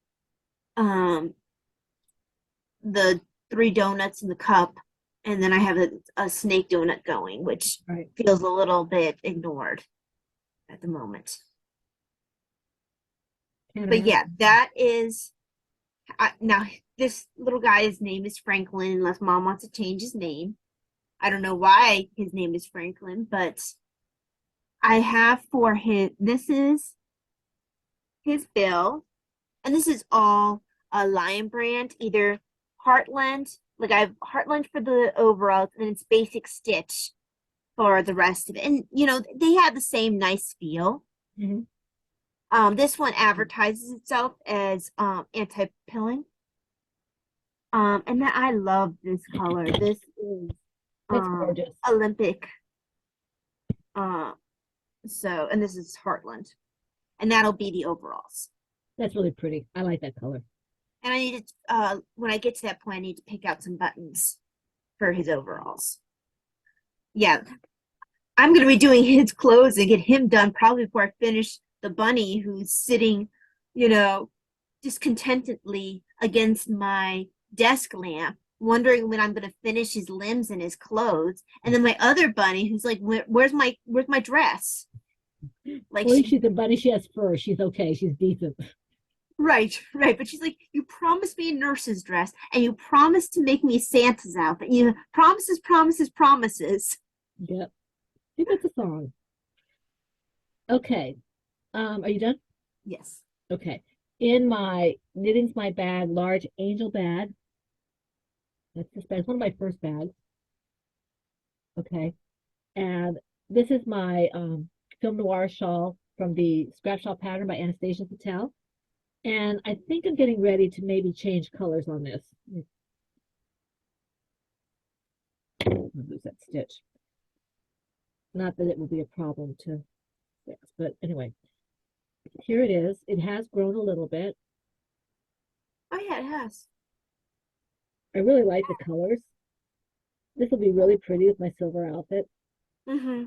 um the three donuts in the cup, and then I have a snake donut going, which Right. feels a little bit ignored at the moment. Can't But yeah, imagine. that is now this little guy's name is Franklin, unless mom wants to change his name. I don't know why his name is Franklin, but I have for his this is his bill, and this is all a Lion brand, either Heartland, like I have Heartland for the overalls, and it's Basic Stitch for the rest of it. And they have the same nice feel. Mhm. This one advertises itself as anti-pilling. And then I love this color. This is That's gorgeous. Olympic. Uh, and this is Heartland, and that'll be the overalls. That's really pretty. I like that color. And I need to when I get to that point, I need to pick out some buttons for his overalls. Yeah, I'm gonna be doing his clothes and get him done probably before I finish the bunny who's sitting, you know, discontentedly against my desk lamp, wondering when I'm gonna finish his limbs and his clothes. And then my other bunny who's like, where's my dress? Like At least she she's a bunny. She has fur. She's okay. She's decent. right, right. But she's like, you promised me a nurse's dress and you promised to make me Santa's outfit. You promises, promises, promises. Yep. I think that's a song. Okay. Are you done? Yes. Okay. In my knitting's my bag, large angel bag. That's this bag. It's one of my first bags. Okay. And this is my film noir shawl from the scrap shawl pattern by Anastasia Patel. And I think I'm getting ready to maybe change colors on this. Lose that stitch. Not that it will be a problem to fix, but anyway, here it is. It has grown a little bit. Oh yeah, it has. I really like the colors. This will be really pretty with my silver outfit. Mm-hmm.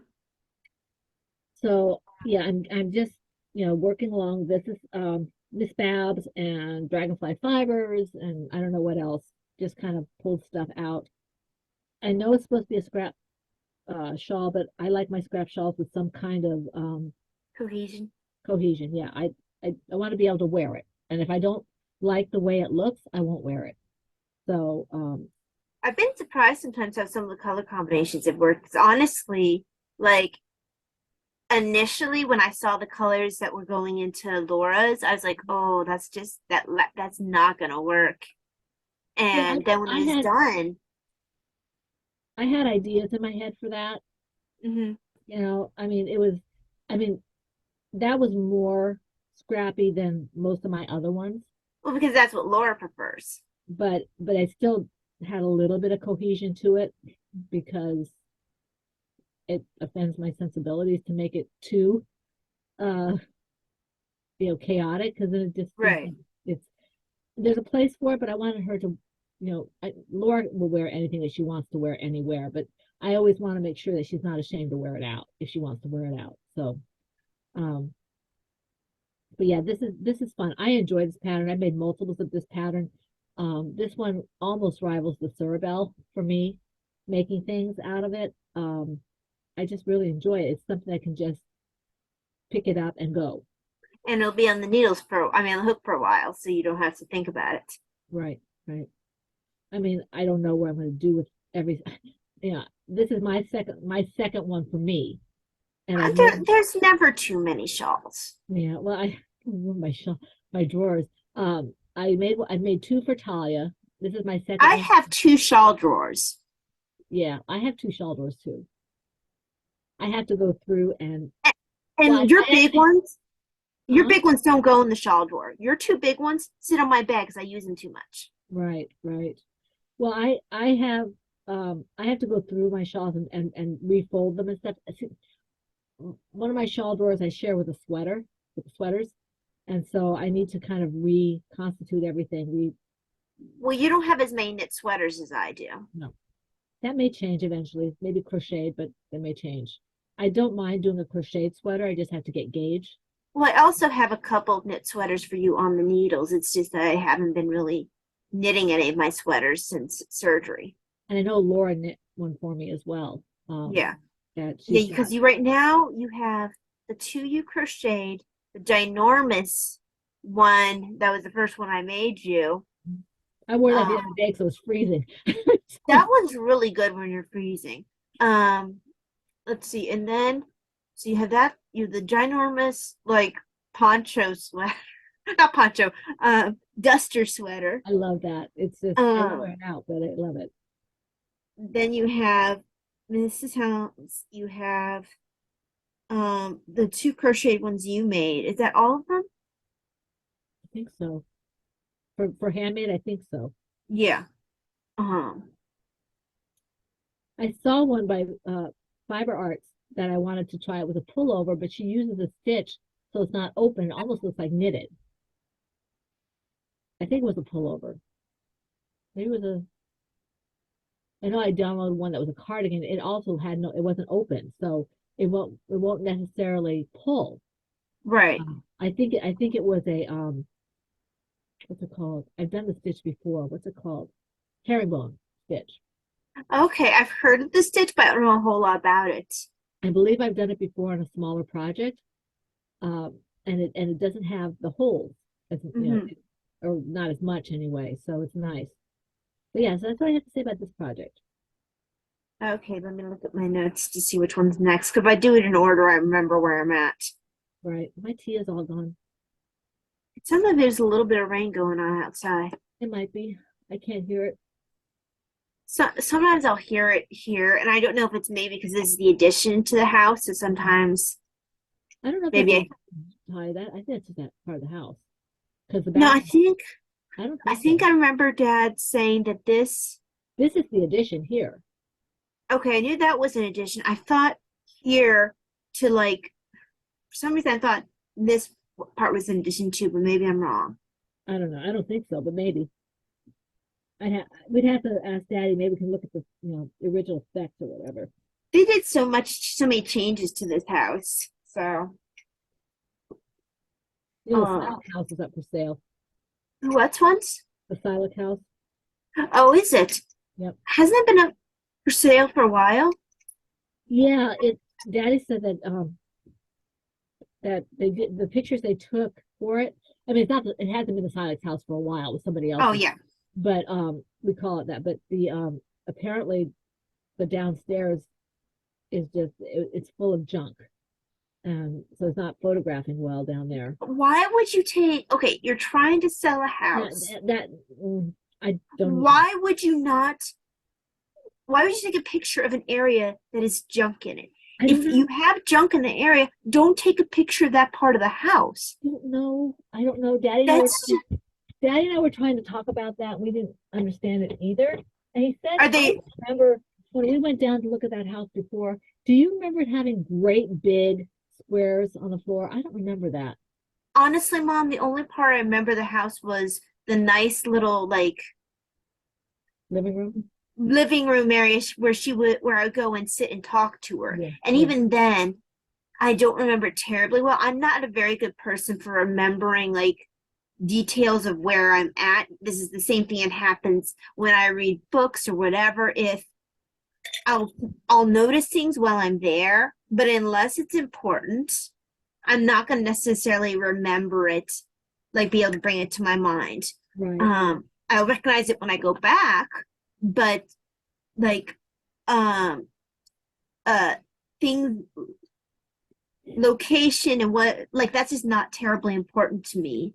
So yeah, I'm just working along. This is Miss Babs and Dragonfly Fibers and I don't know what else. Just kind of pulled stuff out. I know it's supposed to be a scrap shawl, but I like my scrap shawls with some kind of Cohesion. cohesion. Yeah, I want to be able to wear it, and if I don't like the way it looks, I won't wear it. So I've been surprised sometimes how some of the color combinations have worked. 'Cause honestly, like initially when I saw the colors that were going into Laura's, I was like, oh, that's just that's not gonna work. yeah, And then when I it was had done, I had ideas in my head for that. hmm I mean, I mean, that was more scrappy than most of my other ones, well, because that's what Laura prefers. but I still had a little bit of cohesion to it because it offends my sensibilities to make it too uh chaotic because then it just seems Right. like it's there's a place for it, but I wanted her to Laura will wear anything that she wants to wear anywhere, but I always want to make sure that she's not ashamed to wear it out if she wants to wear it out. So um but yeah, this is fun. I enjoy this pattern. I made multiples of this pattern. This one almost rivals the Cerebel for me, making things out of it. I just really enjoy it. It's something I can just pick it up and go. And it'll be on the needles for, I mean, on the hook for a while, so you don't have to think about it. Right, right. I mean, I don't know what I'm going to do with every. Yeah, this is my second one for me, and I've made. There's never too many shawls. Yeah, well, I my drawers. I made two for Talia. This is my second I one. have two shawl drawers. Yeah, I have two shawl drawers too. I have to go through and well, And I actually, your huh? big ones don't go in the shawl drawer. Your two big ones sit on my bed because I use them too much. Right, right. Well, I have to go through my shawls and refold them and stuff. One of my shawl drawers I share with the sweaters, and so I need to kind of reconstitute everything. Well, you don't have as many knit sweaters as I do. No, that may change eventually, maybe crocheted, but that may change. I don't mind doing a crocheted sweater. I just have to get gauge. Well, I also have a couple of knit sweaters for you on the needles. It's just that I haven't been really knitting any of my sweaters since surgery. And I know Laura knit one for me as well. Yeah. That Yeah, she's got. because you right now you have the two you crocheted, the ginormous one that was the first one I made you. I wore that the Um, other day because it was freezing. that one's really good when you're freezing. Um, let's see, and then so you have that you have the ginormous like poncho sweater, not poncho, duster sweater. I love that. It's just I won't wear Um, it out, but I love it. then you have Mrs. House. You have the two crocheted ones you made. Is that all of them? I think so. For handmade, I think so. Yeah. Um, I saw one by Fiber Arts that I wanted to try. It was a pullover, but she uses a stitch so it's not open. It almost looks like knitted. I think it was a pullover. Maybe it was a. I know I downloaded one that was a cardigan. It also had no. It wasn't open, so it won't necessarily pull. Right. I think it was a what's it called? I've done the stitch before. What's it called? Herringbone stitch. Okay, I've heard of the stitch, but I don't know a whole lot about it. I believe I've done it before on a smaller project. And it doesn't have the holes as Hmm. or not as much anyway, so it's nice. But yeah, so that's what I have to say about this project. Okay, let me look at my notes to see which one's next. Because if I do it in order, I remember where I'm at. Right. My tea is all gone. It sounds like there's a little bit of rain going on outside. It might be. I can't hear it. So sometimes I'll hear it here, and I don't know if it's maybe because this is the addition to the house. So sometimes I don't know if that's maybe a tie that. I think that's just that part of the house. Because the no. back, I don't I think think so. I remember Dad saying that this. This is the addition here. Okay, I knew that was an addition. I thought here to like for some reason I thought this part was an addition too, but maybe I'm wrong. I don't know. I don't think so, but maybe. We'd have to ask Daddy. Maybe we can look at the original specs or whatever. They did so many changes to this house. So, The uh, Silik house is up for sale. what's once? The Silik house. Oh, is it? Yep. Hasn't it been up for sale for a while? Yeah, Daddy said that they did the pictures they took for it. I mean, it hasn't been the Silex house for a while. It was somebody Oh, else's, yeah. but we call it that. But the apparently the downstairs is it's full of junk, so it's not photographing well down there. Why would you take, okay, you're trying to sell a Yeah, house. I don't. Why would you not, why would you take a picture of an area that is junk in it? I don't If know. you have junk in the area, don't take a picture of that part of the house. I don't know. I don't know. That's, Daddy and I were trying to talk about that. We didn't understand it either. And he said, are I they, remember when we went down to look at that house before. Do you remember it having great big squares on the floor? I don't remember that. honestly, Mom, the only part I remember the house was the nice little, like, Living room? living room area where she would where I would go and sit and talk to her. Yeah, And yeah, even then, I don't remember it terribly well. I'm not a very good person for remembering like details of where I'm at. This is the same thing that happens when I read books or whatever. If I'll I'll notice things while I'm there, but unless it's important, I'm not going to necessarily remember it, like be able to bring it to my mind. right, I'll recognize it when I go back, but like um uh things location and what like that's just not terribly important to me.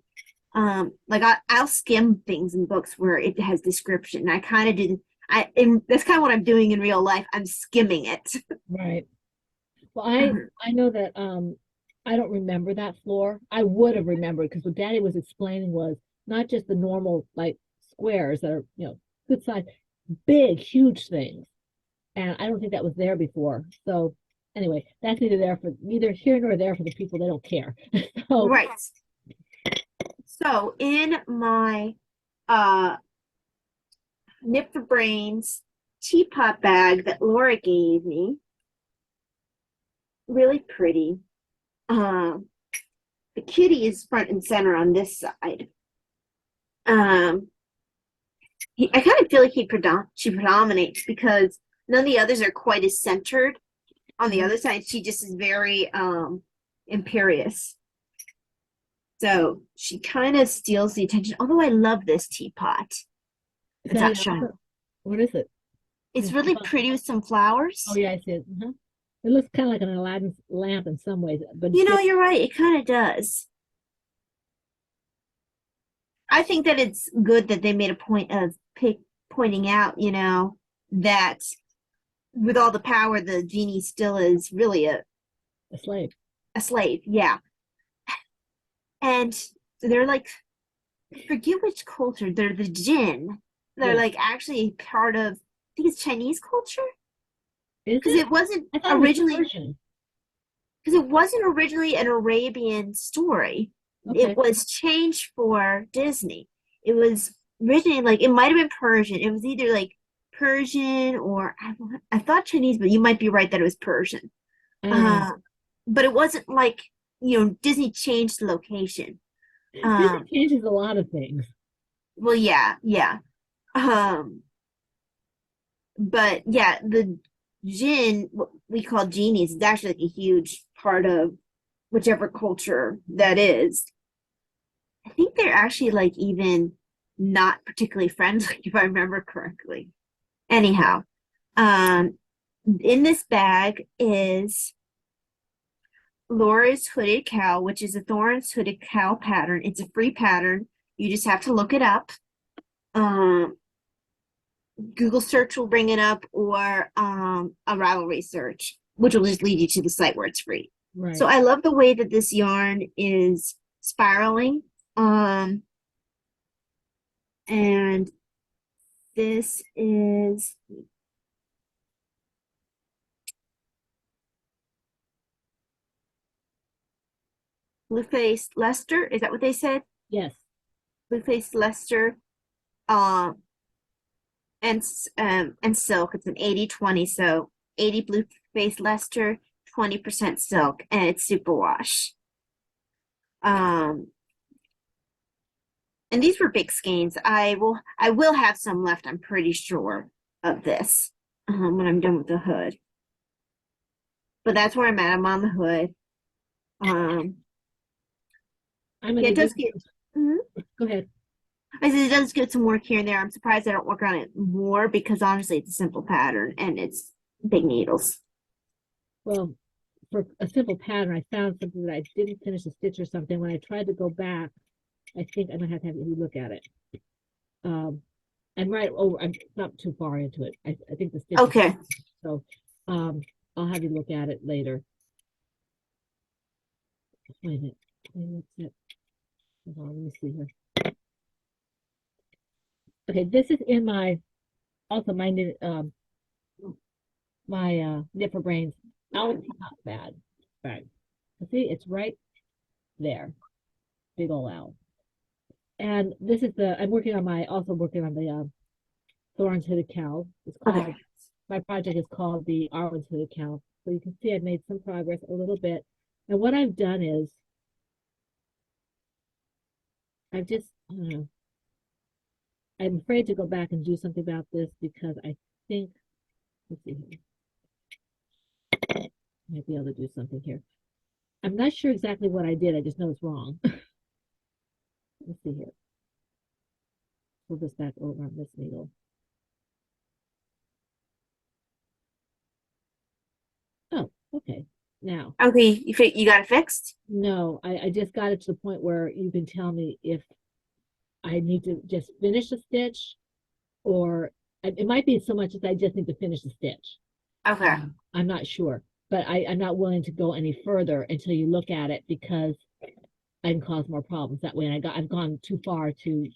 Like I'll skim things in books where it has description. I kind of do I and that's kind of what I'm doing in real life. I'm skimming it. right. Well, I know that I don't remember that floor. I would have remembered because what Daddy was explaining was not just the normal like squares that are good size, big, huge things. And I don't think that was there before. So anyway, that's neither here nor there for the people that don't care. So Right. So in my uh Nip for Brains teapot bag that Laura gave me, really pretty. Um, the kitty is front and center on this side. Um, I kind of feel like she predominates because none of the others are quite as centered. On the mhm. other side, she just is very imperious. So she kind of steals the attention. Although I love this teapot. Is It's that not an showing. altar? What is it? It's really pretty with some Oh flowers. yeah, I see it. It looks kind of like an Aladdin lamp in some ways, but it's You know, different. you're right. It kind of does. I think that it's good that they made a point of pointing out, that with all the power, the genie still is really A slave. a slave. Yeah. And they're like, I forget which culture. They're the Jin. They're Yeah. like actually part of, I think it's Chinese culture. Is Because it? it wasn't I thought it was originally, Persian. because it wasn't originally an Arabian story. It Okay. was changed for Disney. It was originally like it might have been Persian. It was either like Persian or I thought Chinese, but you might be right that it was Persian. Oh, Uh, but it wasn't like, Disney changed the location. Disney Um, changes a lot of things. well, yeah, yeah. Um, but yeah, the Jinn, what we call genies, is actually like a huge part of whichever culture that is. I think they're actually like even not particularly friendly, if I remember correctly. Anyhow, um, in this bag is Laura's hooded cow, which is a Thorns hooded cow pattern. It's a free pattern. You just have to look it up. Um, Google search will bring it up, or a Ravelry search, which will just lead you to the site where it's free. So Right. I love the way that this yarn is spiraling. Um, and this is Blueface Leicester. Is that what they said? Yes. Blueface Leicester. Um, and silk. It's an 80-20, so 80 Blueface Leicester, 20% silk, and it's superwash. Um, and these were big skeins. I will have some left, I'm pretty sure, of this when I'm done with the hood. But that's where I'm at. I'm on the hood. Um, I'm yeah, gonna it give, does get. Mhm. go ahead. I said it does get some work here and there. I'm surprised I don't work on it more because honestly, it's a simple pattern and it's big needles. Well, for a simple pattern, I found something that I didn't finish a stitch or something. When I tried to go back, I think I'm gonna have to have you look at it. Um, I'm right over, I'm not too far into it. I think the stitch is, Okay. so, um, I'll have you look at it later. Wait a minute. What's it? Hold on, let me see here. Okay, this is in my, also my, knit for brains. Out top bag. Bag. See, it's right there. Big ol' owl. And this is I'm also working on the Thorns Hooded Cow. Okay. My project is called the Arwen's Hooded Cow. So you can see I've made some progress a little bit. And what I've done is I've just, I don't know, I'm afraid to go back and do something about this because I think, let's see here, I might be able to do something here. I'm not sure exactly what I did. I just know it's wrong. Let's see here. Pull this back over on this needle. Oh, okay. Now, Okay, you got it fixed? no, I just got it to the point where you can tell me if I need to just finish a stitch or it might be so much as I just need to finish the stitch. Okay. I'm not sure, but I'm not willing to go any further until you look at it because I can cause more problems that way. And I've gone too far to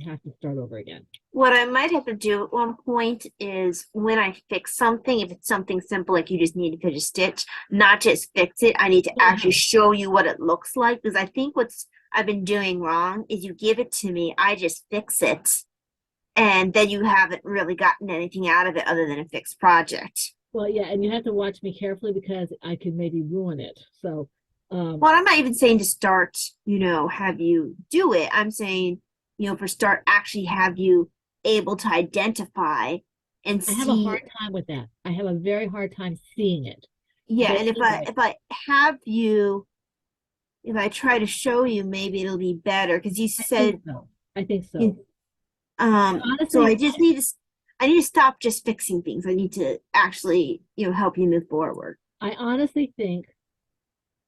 have to start over again. What I might have to do at one point is when I fix something, if it's something simple, like you just need to finish a stitch, not just fix it, I need to That'll actually help. show you what it looks like. Because I think what's I've been doing wrong is you give it to me, I just fix it, and then you haven't really gotten anything out of it other than a fixed project. Well, yeah, and you have to watch me carefully because I could maybe ruin it. So, Well, I'm not even saying to start, have you do it. I'm saying, for start, actually have you able to identify and I have a see. hard time with that. I have a very hard time seeing it. Yeah, But and if I anyway, if I have you, if I try to show you, maybe it'll be better because you I think said so. I think so. you. I So honestly, I need to stop just fixing things. I need to actually, help you move forward. I honestly think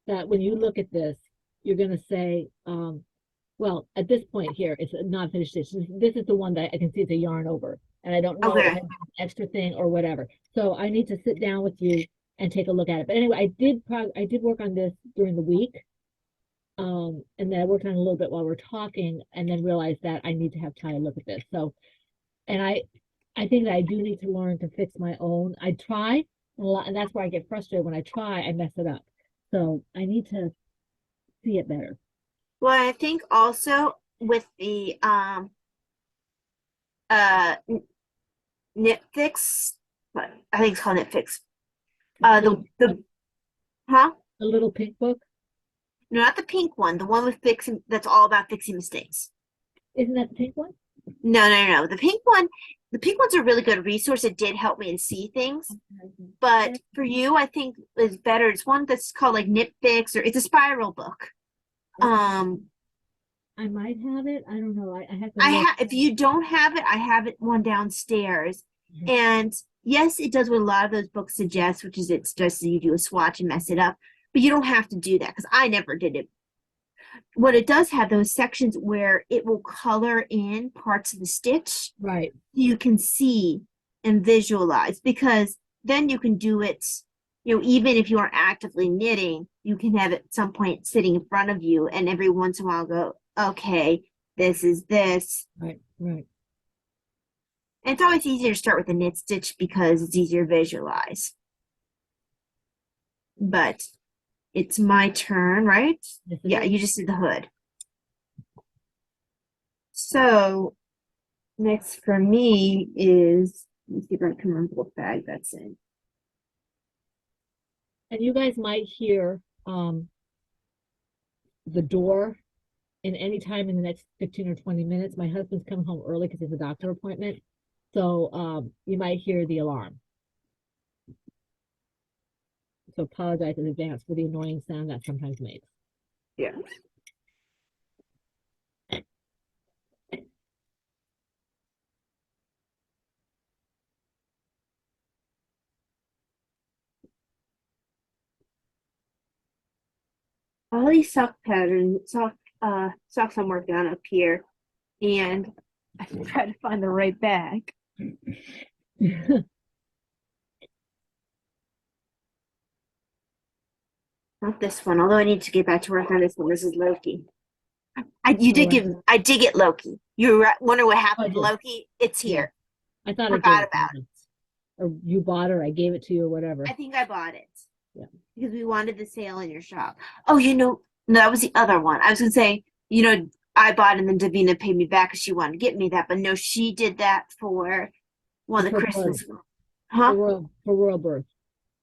that when you look at this, you're going to say, well, at this point here, it's not finished stitch. This is the one that I can see it's a yarn over, and I don't know if Okay. it's an extra thing or whatever. So I need to sit down with you and take a look at it. But anyway, I did work on this during the week. And then I worked on it a little bit while we're talking, and then realized that I need to have time to look at this. So, and I think that I do need to learn to fix my own. I try a lot, and that's where I get frustrated when I try, I mess it up. So I need to see it better. Well, I think also with the uh knit fix, but I think it's called knit fix. The The Huh? The little pink book? No, not the pink one. The one with fixing, that's all about fixing mistakes. Isn't that the pink one? No, no, no. The pink one's a really good resource. It did help me to see things. But for you, I think is better. It's one that's called like Knit Fix, or it's a spiral book. Um, I might have it. I don't know. I have to I look. have, if you don't have it, I have it one downstairs. Mhm. And yes, it does what a lot of those books suggest, which is it suggests that you do a swatch and mess it up. But you don't have to do that because I never did it. What it does have those sections where it will color in parts of the stitch Right. you can see and visualize, because then you can do it, even if you aren't actively knitting, you can have it at some point sitting in front of you and every once in a while go, okay, this is this. Right. Right. And it's always easier to start with a knit stitch because it's easier to visualize. But it's my turn, right? Yes, it Yeah, is. you just did the hood. So next for me is, let me see if I can remember what bag that's in. And you guys might hear the door in any time in the next 15 or 20 minutes. My husband's coming home early because he has a doctor appointment. So you might hear the alarm. So apologize in advance for the annoying sound that sometimes makes. Yeah. All these socks I'm working on up here, and I try to find the right bag. Not this one, although I need to get back to work on this one. This is Loki. I did get Loki. You wonder what I happened to did. Loki? It's Yeah. here. I thought I gave Forgot it to about you. it. Or you bought it, or I gave it to you, or whatever. I think I bought it. Yeah. Because we wanted the sale in your shop. Oh, no, that was the other one. I was gonna say, I bought it and then Davina paid me back because she wanted to get me that, but no, she did that for one of the For Christmas. birth. Huh? For royal birth.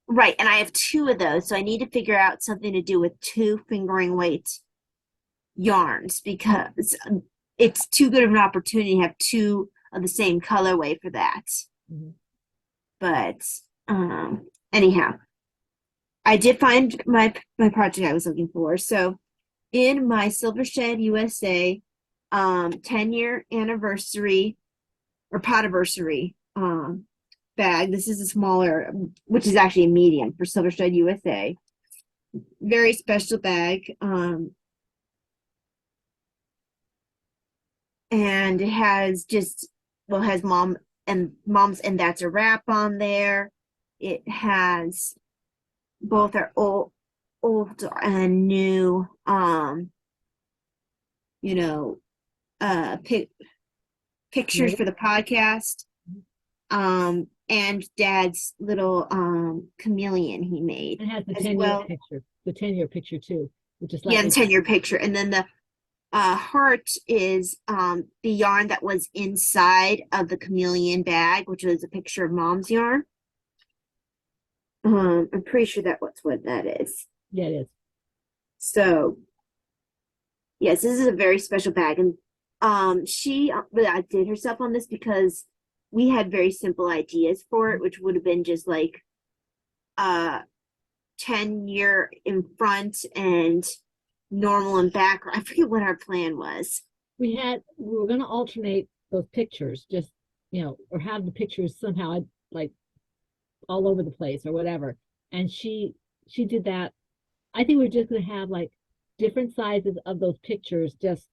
Right, and I have two of those, so I need to figure out something to do with two fingering weight yarns because it's too good of an opportunity to have two of the same colorway for that. Mhm. But anyhow, I did find my project I was looking for. So in my Silvershed USA 10-year anniversary or potiversary bag. This is a smaller, which is actually a medium for Silvershed USA. Very special bag. And it has has mom's and that's a wrap on there. It has both our old and new you know pictures Logo? for the podcast. And dad's little chameleon he made It has the as 10-year well. picture, the 10-year picture too, which is Yeah, the slightly 10-year picture. And then the heart is the yarn that was inside of the chameleon bag, which was a picture of mom's yarn. I'm pretty sure that's what that is. yeah, it is. So yes, this is a very special bag. And she really outdid herself on this because we had very simple ideas for it, which would have been just like 10-year in front and normal in back. I forget what our plan was. We were gonna alternate those pictures, just or have the pictures somehow like all over the place or whatever. And she did that. I think we're just gonna have like different sizes of those pictures just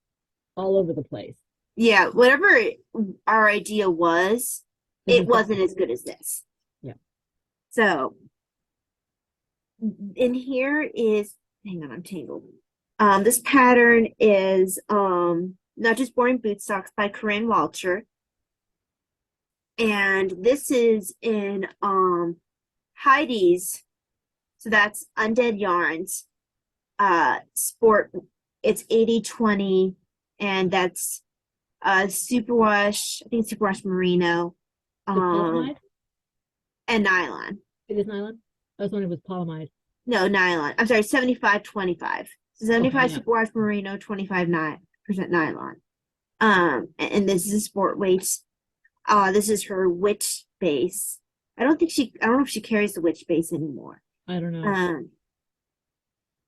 all over the place. Yeah, whatever our idea was, This it is better. wasn't as good as this. Yeah. So in here is, hang on, I'm tangled. This pattern is Not Just Boring Boot Socks by Corinne Walcher. And this is in Heidi's, so that's Undead Yarns sport. It's 80/20, and that's superwash, I think superwash merino, The polyamide? and nylon. It is nylon. I was wondering if it was polyamide. No, nylon. I'm sorry, 75-25. So Okay, 75 yeah. superwash merino, 25% nylon. And this is a sport weight. This is her witch base. I don't know if she carries the witch base anymore. I don't know. Um,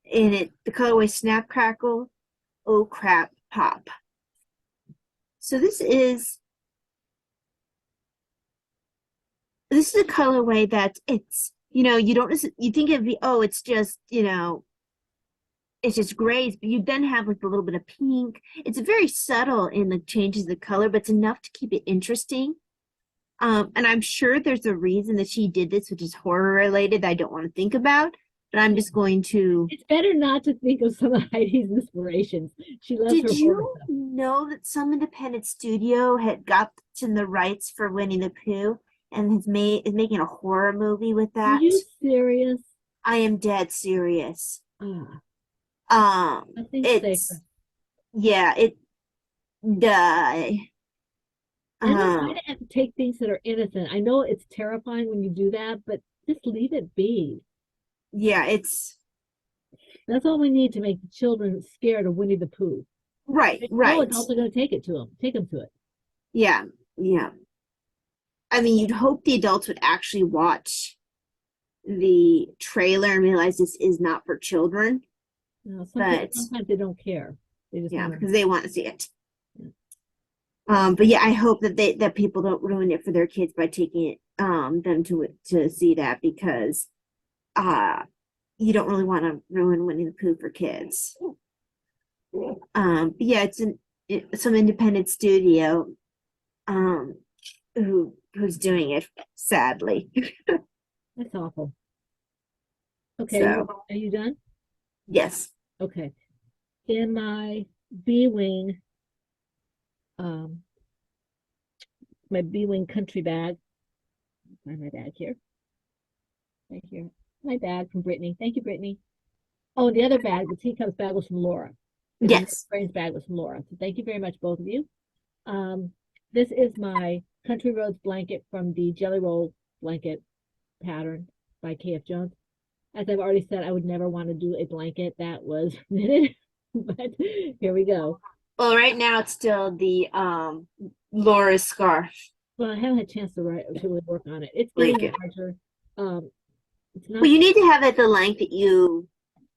in it, the colorway Snap Crackle, Oh Crap Pop. So this is a colorway that it's, you don't, you think it'd be, oh, it's just, it's just grays, but you then have like a little bit of pink. It's very subtle in the changes of color, but it's enough to keep it interesting. And I'm sure there's a reason that she did this, which is horror related that I don't want to think about, but I'm just going to. It's better not to think of some of Heidi's inspirations. She loves Did her horror you stuff. know that some independent studio had gotten the rights for Winnie the Pooh and is making a horror movie with Are that? you serious? I am dead serious. Ah, nothing It's safer. yeah, it die. And then why Um, to have to take things that are innocent? I know it's terrifying when you do that, but just leave it be. yeah, it's That's all we need to make the children scared of Winnie the Pooh. right, No right. adults are going to take it to them. Take them to it. Yeah, yeah. I mean, you'd hope the adults would actually watch the trailer and realize this is not for children, You know, some people but sometimes they don't care. They just yeah, want because they want to see it. to. But yeah, I hope that people don't ruin it for their kids by taking it them to see that because uh you don't really want to ruin Winnie the Pooh for kids. But yeah, some independent studio um who's doing it sadly. That's awful. Okay, So are you done? yes. Okay. In my B Wing, um, my B Wing country bag, find my bag here, right here. My bag from Brittany. Thank you, Brittany. Oh, and the other bag, the teacups bag was from Laura. And the Yes. Brains bag was from Laura. So thank you very much, both of you. Um, this is my Country Roads blanket from the Jelly Roll blanket pattern by KF Jones. As I've already said, I would never want to do a blanket that was knitted, but here we go. Well, right now it's still the Laura's scarf Well, I haven't had a chance to really work on it. It's getting blanket. larger. Um, it's not. Well, you need to have it the length that you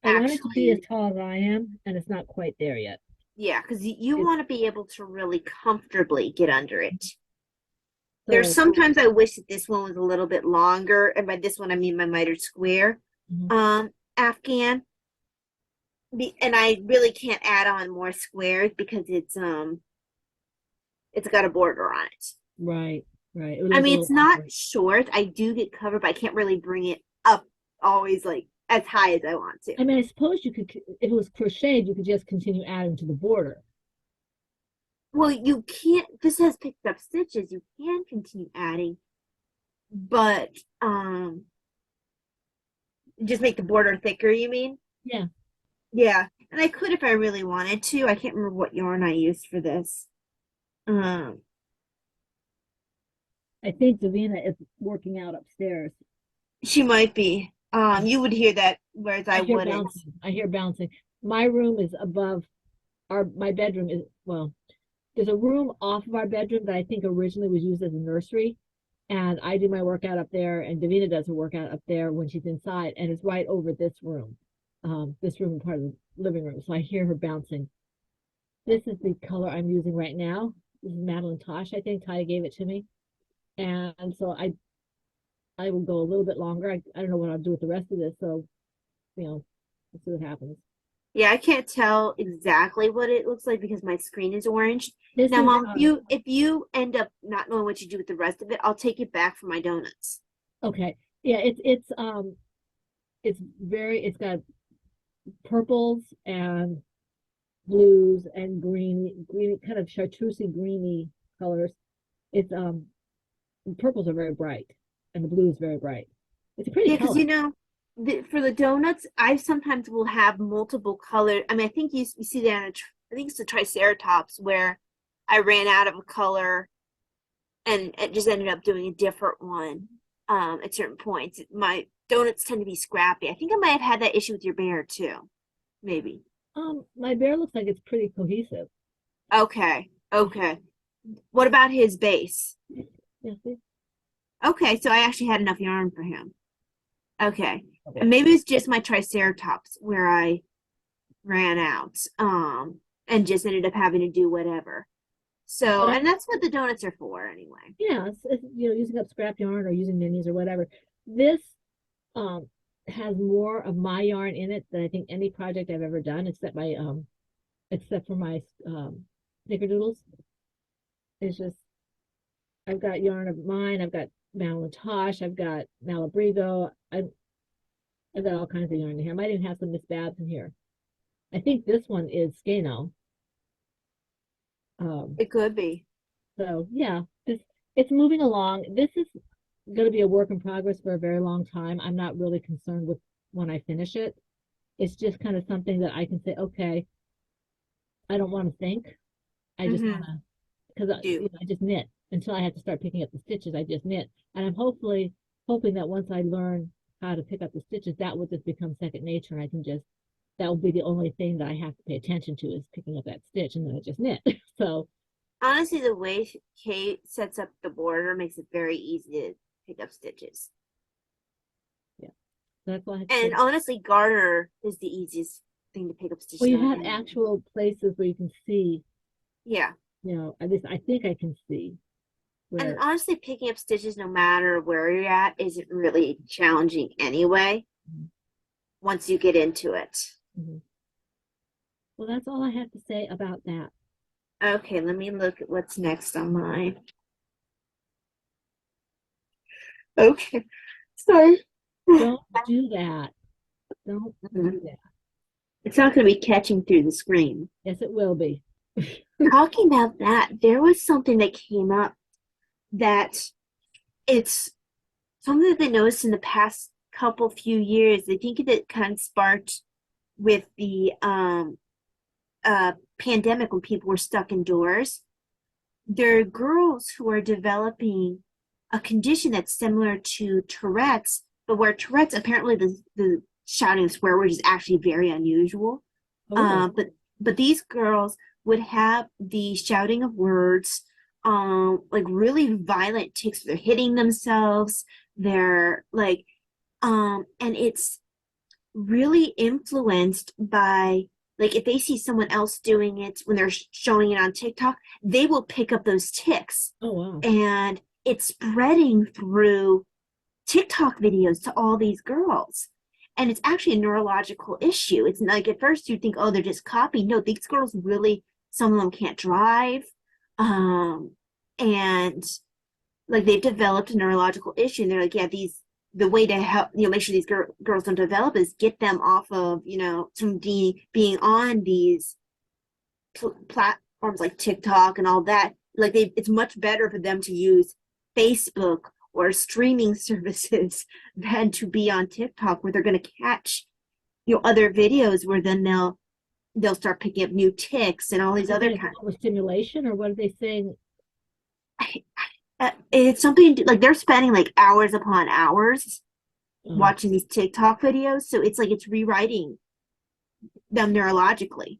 I want it to be as actually, tall as I am, and it's not quite there yet. yeah, because you It's want to be able to really comfortably get under it. There's so. sometimes I wish that this one was a little bit longer, and by this one I mean my mitered square Mhm. Afghan. And I really can't add on more squares because it's got a border on it. Right, right. It would I look a mean, little it's not awkward. short. I do get covered, but I can't really bring it up always like as high as I want to. I mean, I suppose you could, if it was crocheted, you could just continue adding to the border. Well, you can't. This has picked up stitches. You can continue adding, but just make the border thicker. You mean? Yeah, Yeah, and I could if I really wanted to. I can't remember what yarn I used for this. Um, I think Davina is working out upstairs. she might be. You would hear that, whereas I I hear wouldn't. bouncing. I hear bouncing. My room is above my bedroom is, well, there's a room off of our bedroom that I think originally was used as a nursery. And I do my workout up there, and Davina does her workout up there when she's inside, and it's right over this room. This room is part of the living room. So I hear her bouncing. This is the color I'm using right now. This is Madeline Tosh, I think. Ty gave it to me. And so I will go a little bit longer. I don't know what I'll do with the rest of this. So, let's see what happens. Yeah, I can't tell exactly what it looks like because my screen is orange. This Now, is Mom, if you end up not knowing what you do with the rest of it, I'll take it back for my donuts. okay. Yeah, it's got purples and blues and green kind of chartreusey greeny colors. It's the purples are very bright and the blue is very bright. It's a pretty Yeah, because color. for the donuts, I sometimes will have multiple color. I mean, I think you see that I think it's the Triceratops where I ran out of a color and it just ended up doing a different one at certain points. Donuts tend to be scrappy. I think I might have had that issue with your bear too. Maybe. My bear looks like it's pretty cohesive. Okay. Okay. What about his base? Yeah, see? Okay, so I actually had enough yarn for him. Okay. Okay. And maybe it's just my Triceratops where I ran out. And just ended up having to do whatever. So, But I, and that's what the donuts are for anyway. yeah, using up scrap yarn or using minis or whatever. This um has more of my yarn in it than I think any project I've ever done, except for my snickerdoodles. It's just I've got yarn of mine, I've got Malintosh, I've got Malabrigo, I've got all kinds of yarn in here. I might even have some Miss Babs in here. I think this one is Skano. Um, It could be. so yeah, it's moving along. This is going to be a work in progress for a very long time. I'm not really concerned with when I finish it. It's just kind of something that I can say, okay, I don't want to think. I just want Mm-hmm. to, because Do. I just knit until I have to start picking up the stitches. I just knit, and I'm hoping that once I learn how to pick up the stitches, that will just become second nature, and I can just that will be the only thing that I have to pay attention to is picking up that stitch, and then I just knit. So Honestly, the way Kate sets up the border makes it very easy to pick up stitches. yeah, that's all I have to And say. honestly, garter is the easiest thing to pick up Well, stitches you on have anyway. actual places where you can see, Yeah. at least I think I can see And where. honestly, picking up stitches, no matter where you're at, isn't really challenging anyway, Mhm, once you get into it. mhm. Well, that's all I have to say about that. Okay, let me look at what's next on mine. Okay. Sorry. Don't do that. Don't do that. It's not going to be catching through the screen. Yes, it will be. Talking about that, there was something that came up that it's something that they noticed in the past couple few years. I think it kind of sparked with the pandemic when people were stuck indoors. There are girls who are developing a condition that's similar to Tourette's, but where Tourette's apparently the shouting swear word is actually very unusual. Oh, But these girls would have the shouting of words, like really violent tics. They're hitting themselves. They're like, and it's really influenced by like if they see someone else doing it when they're showing it on TikTok, they will pick up those tics, oh wow. and it's spreading through TikTok videos to all these girls. And it's actually a neurological issue. It's like at first you think, oh, they're just copying. No, these girls really, some of them can't drive. Um, and like they've developed a neurological issue. And they're like, yeah, the way to help, make sure these girls don't develop is get them off of, from being on these platforms like TikTok and all that. Like it's much better for them to use Facebook or streaming services than to be on TikTok where they're going to catch other videos where then they'll start picking up new ticks and all Are these they other saying kinds. overstimulation or what are they saying? It's something like they're spending like hours upon hours Oh, watching these TikTok videos, so it's like it's rewriting them neurologically.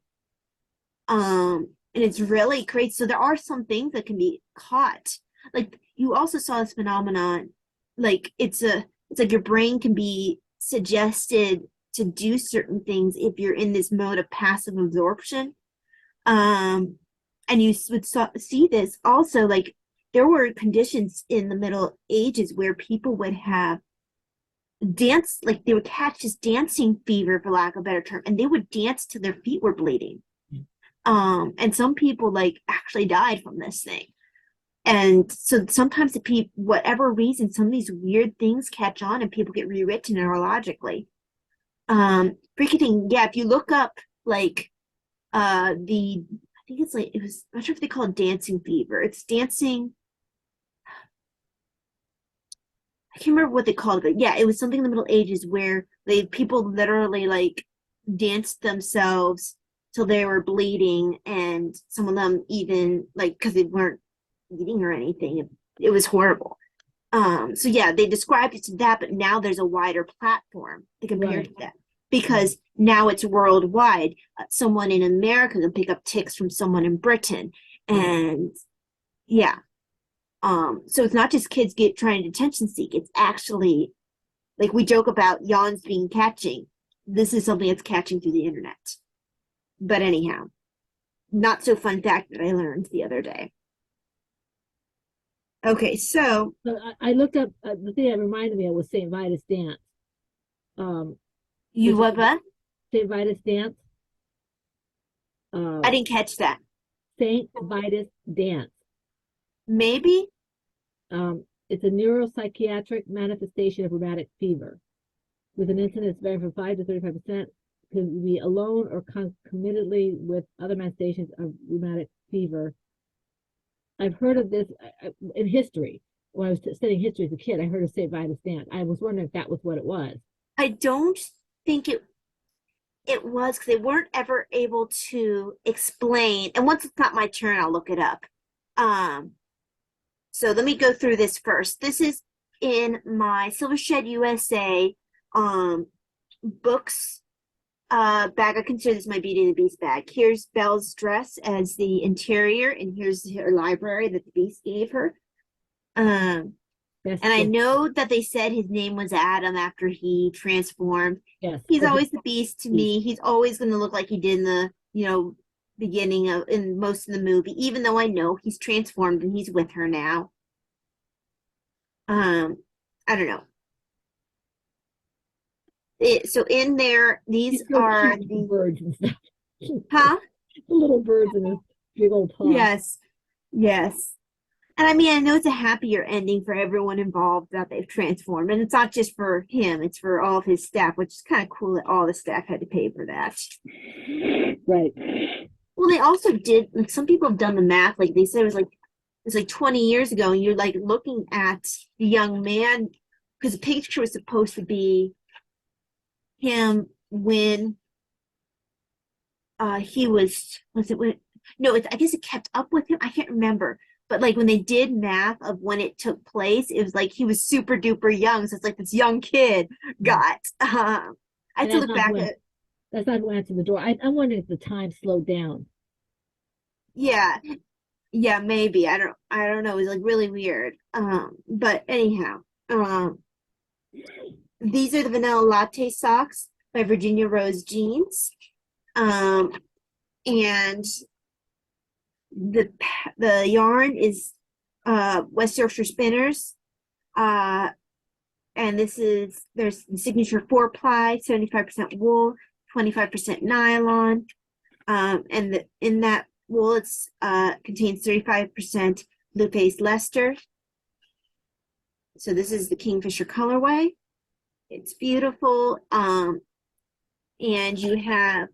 And it's really crazy. So there are some things that can be caught. Like you also saw this phenomenon, like it's like your brain can be suggested to do certain things if you're in this mode of passive absorption. Um, and you would see this also like there were conditions in the Middle Ages where people would have dance like they would catch this dancing fever for lack of a better term, and they would dance till their feet were bleeding. And some people like actually died from this thing. And so sometimes the people, whatever reason, some of these weird things catch on and people get rewritten neurologically. Freaking yeah, if you look up like the I think it's like it was I'm not sure if they call it dancing fever. It's dancing. I can't remember what they called it, but yeah, it was something in the Middle Ages where they people literally like danced themselves till they were bleeding, and some of them even like because they weren't eating or anything. It was horrible. So yeah, they described it to that, but now there's a wider platform to compare Right. to that Right. because now it's worldwide. Someone in America can pick up ticks from someone in Britain, Right. and yeah. So it's not just kids get trying to attention seek. It's actually like we joke about yawns being catching. This is something that's catching through the internet. But anyhow, not so fun fact that I learned the other day. Okay, so So I looked up the thing that reminded me of was St. Vitus dance. Um, you there's a what? What? St. Vitus dance. I Uh, didn't catch that. St. Vitus dance. Maybe. It's a neuropsychiatric manifestation of rheumatic fever, with an incidence varying from 5 to 35%. Could be alone or concomitantly with other manifestations of rheumatic fever. I've heard of this in history. When I was studying history as a kid, I heard of St. Vitus dance. I was wondering if that was what it was. I don't think it was because they weren't ever able to explain. And once it's not my turn, I'll look it up. Um, so let me go through this first. This is in my Silvershed USA books bag. I consider this my Beauty and the Beast bag. Here's Belle's dress as the interior, and here's her library that the Beast gave her. Um, Best and I gift. know that they said his name was Adam after he transformed. Yes. He's Or always the Beast to beast. me. He's always going to look like he did in the, beginning of in most of the movie, even though I know he's transformed and he's with her now. Um, I don't know. So in there, these He's so are cute with the the, birds and stuff. huh? The little birds in his big old paw. Yes, yes. And I mean, I know it's a happier ending for everyone involved that they've transformed. And it's not just for him, it's for all of his staff, which is kind of cool that all the staff had to pay for that. Right. Well, they also did, like, some people have done the math, like they said it was like 20 years ago, and you're like looking at the young man because the picture was supposed to be him when he was it when no, I guess it kept up with him. I can't remember. But like when they did math of when it took place, it was like he was super duper young. So it's like this young kid Mm. got I had And to look back at that's not who answered the door. I'm wondering if the time slowed down. yeah, yeah, maybe. I don't know. It was like really weird. But anyhow, these are the vanilla latte socks by Virginia Rose Jeans. Um, and the the yarn is West Yorkshire Spinners. Uh, and there's the signature 4-ply, 75% wool, 25% nylon. And in that wool, it's contains 35% Lupe's Leicester. So this is the Kingfisher colorway. It's beautiful. And you have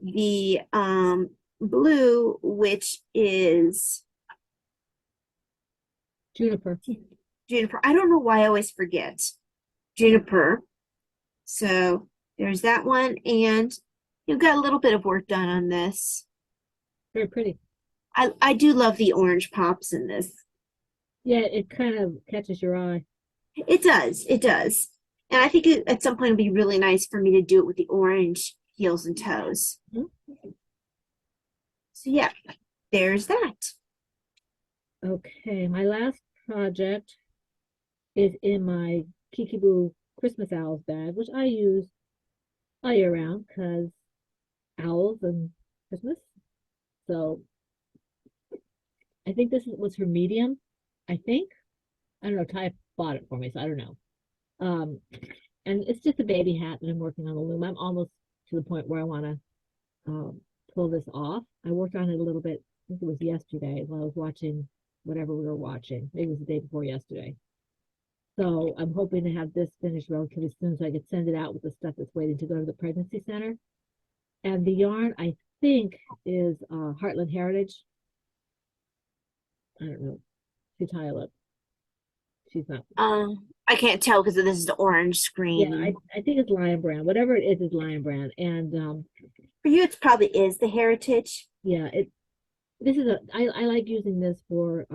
the blue, which is Juniper. Juniper. I don't know why I always forget Juniper. So there's that one. And you've got a little bit of work done on this. Very pretty. I do love the orange pops in this. Yeah, it kind of catches your eye. It does. It does. And I think at some point it'd be really nice for me to do it with the orange heels and toes. Mhm. So yeah, there's that. Okay, my last project is in my Kikiboo Christmas Owls bag, which I use all year round because owls and Christmas. So I think was her medium. I think. I don't know. Ty bought it for me, so I don't know. Um, and it's just a baby hat that I'm working on the loom. I'm almost to the point where I want to pull this off. I worked on it a little bit. I think it was yesterday while I was watching whatever we were watching. Maybe it was the day before yesterday. So I'm hoping to have this finished relatively soon so I could send it out with the stuff that's waiting to go to the pregnancy center. And the yarn, I think, is Heartland Heritage. I don't know. She's high up. She's not. I can't tell because this is the orange Yeah, screen. I think it's Lion Brand. Whatever it is Lion Brand. And For you, it probably is the heritage. yeah, this is I like using this for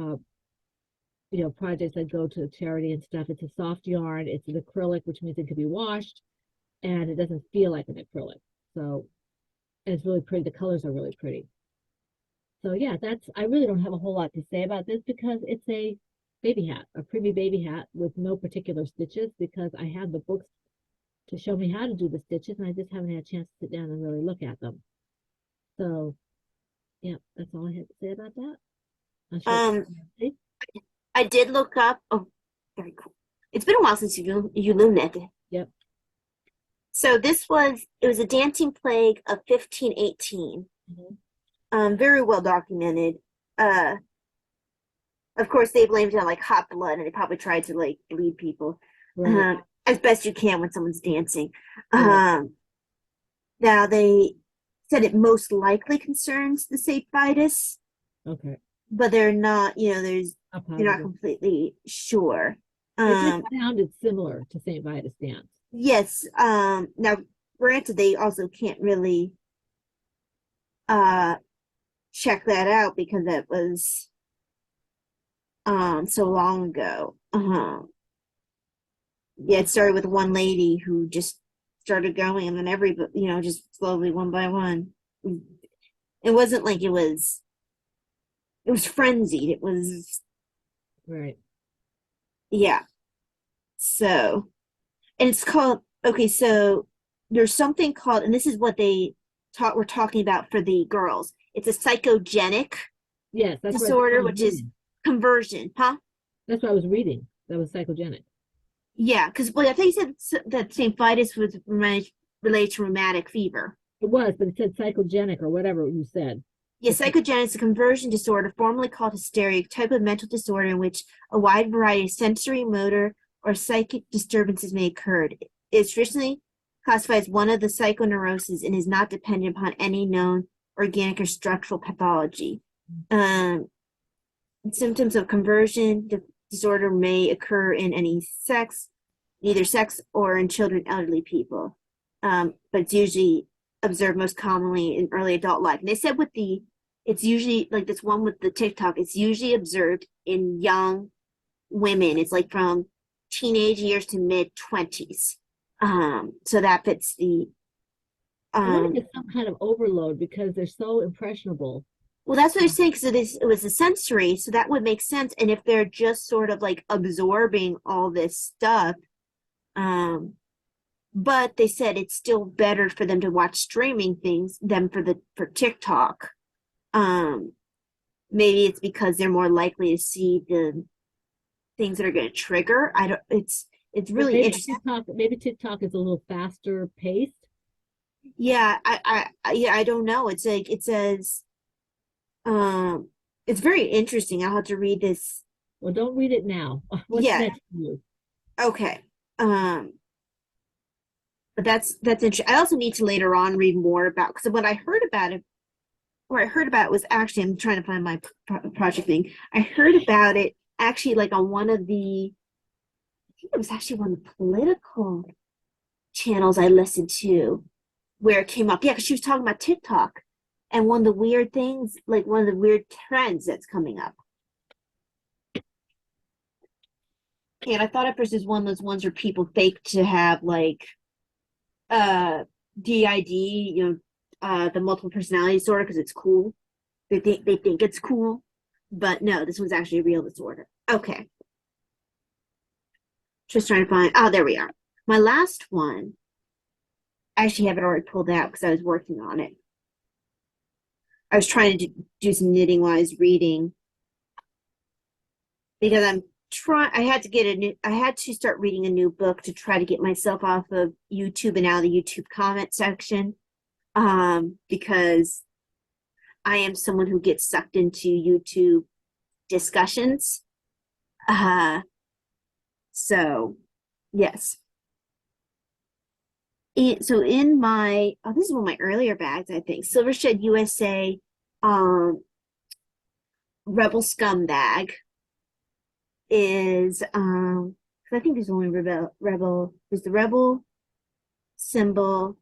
projects that go to charity and stuff. It's a soft yarn. It's an acrylic, which means it can be washed, and it doesn't feel like an acrylic. So and it's really pretty. The colors are really pretty. So yeah, I really don't have a whole lot to say about this because it's a baby hat, a preemie baby hat with no particular stitches because I have the books to show me how to do the stitches and I just haven't had a chance to sit down and really look at them. So yeah, that's all I have to say about that. Not sure. Um, I did look up. Oh, very cool. It's been a while since you illuminated. Yep. So it was a dancing plague of 1518. Very well documented. Of course, they blamed it on like hot blood, and they probably tried to like bleed people Right. as best you can when someone's dancing. Right. Now they said it most likely concerns the St. Vitus, Okay. but they're not. Not They're not positive. completely sure. It just Um, sounded similar to St. Vitus dance. yes. Now, granted, they also can't really uh check that out because that was so long ago. Yeah, it started with one lady who just started going, and then just slowly one by one. It wasn't like it was frenzied. It was, Right. yeah. So, and it's called, okay, so there's something called, and this is what we're talking about for the girls. It's a psychogenic Yes, that's what I disorder, was which is reading. conversion, huh? That's what I was reading. That was psychogenic. Yeah, because well, I think you said that St. Vitus was related to rheumatic fever. It was, but it said psychogenic or whatever you said. Yeah, psychogenic is a conversion disorder, formerly called hysteria, a type of mental disorder in which a wide variety of sensory, motor, or psychic disturbances may occur. It is traditionally classified as one of the psychoneuroses and is not dependent upon any known organic or structural pathology. Um, Symptoms of conversion disorder may occur in neither sex or in children, elderly people, but it's usually observed most commonly in early adult life. And they said it's usually like this one with the TikTok, it's usually observed in young women. It's like from teenage years to mid 20s. So that fits the I wonder um if it's some kind of overload because they're so impressionable. well, that's what they're saying because it was a sensory, so that would make sense. And if they're just sort of like absorbing all this stuff, um, but they said it's still better for them to watch streaming things than for TikTok. Um, Maybe it's because they're more likely to see the things that are going to trigger. I don't. It's But really interesting. Maybe TikTok is a little faster paced. Yeah, I don't know. It's like it says. Um, it's very interesting. I'll have to read this. Well, don't read it now. What's Yeah. next for you? Okay. But that's interesting. I also need to later on read more about because what I heard about it, or I heard about it was actually I'm trying to find my project thing. I heard about it actually like on one of I think it was actually one of the political channels I listened to where it came up. Yeah, because she was talking about TikTok and one of the weird things, like one of the weird trends that's coming up. And I thought at first it was one of those ones where people fake to have like uh DID, the multiple personality disorder because it's cool. They think it's cool, but no, this one's actually a real disorder. Okay, just trying to find. Oh, there we are. My last one. I actually have it already pulled out because I was working on it. I was trying to do some knitting while I was reading because I had to I had to start reading a new book to try to get myself off of YouTube and out of the YouTube comment section. Because I am someone who gets sucked into YouTube discussions. So yes. So in this is one of my earlier bags, I think. Silvershed USA Rebel Scum bag is I think there's only there's the Rebel symbol.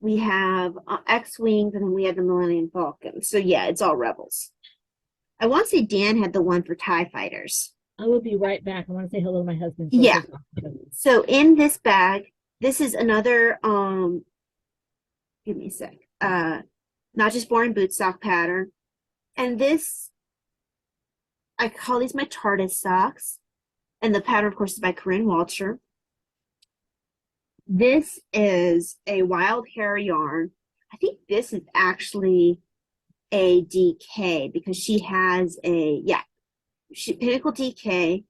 We have X-Wings and then we have the Millennium Falcon. So yeah, it's all Rebels. I want to say Dan had the one for TIE fighters. I will be right back. I want to say hello to my husband first. Yeah. So in this bag, this is another give me a sec. Not just boring boot sock pattern. And this I call these my TARDIS socks. And the pattern, of course, is by Corinne Walcher. This is a wild hair yarn. I think this is actually a DK because she has Pinnacle DK.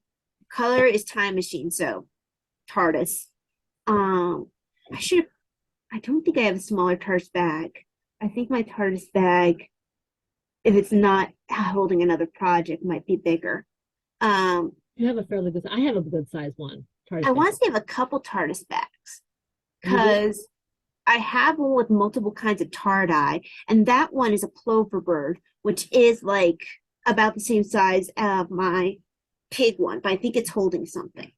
Color is Time Machine, so TARDIS. I should I don't think I have a smaller TARDIS bag. I think my TARDIS bag, if it's not holding another project, might be bigger. Um, You have a fairly good. I have a good size one. I TARDIS want bag. to say I have a couple TARDIS bags You do? because I have one with multiple kinds of tie, and that one is a plover bird, which is like about the same size of my pig one, but I think it's holding something.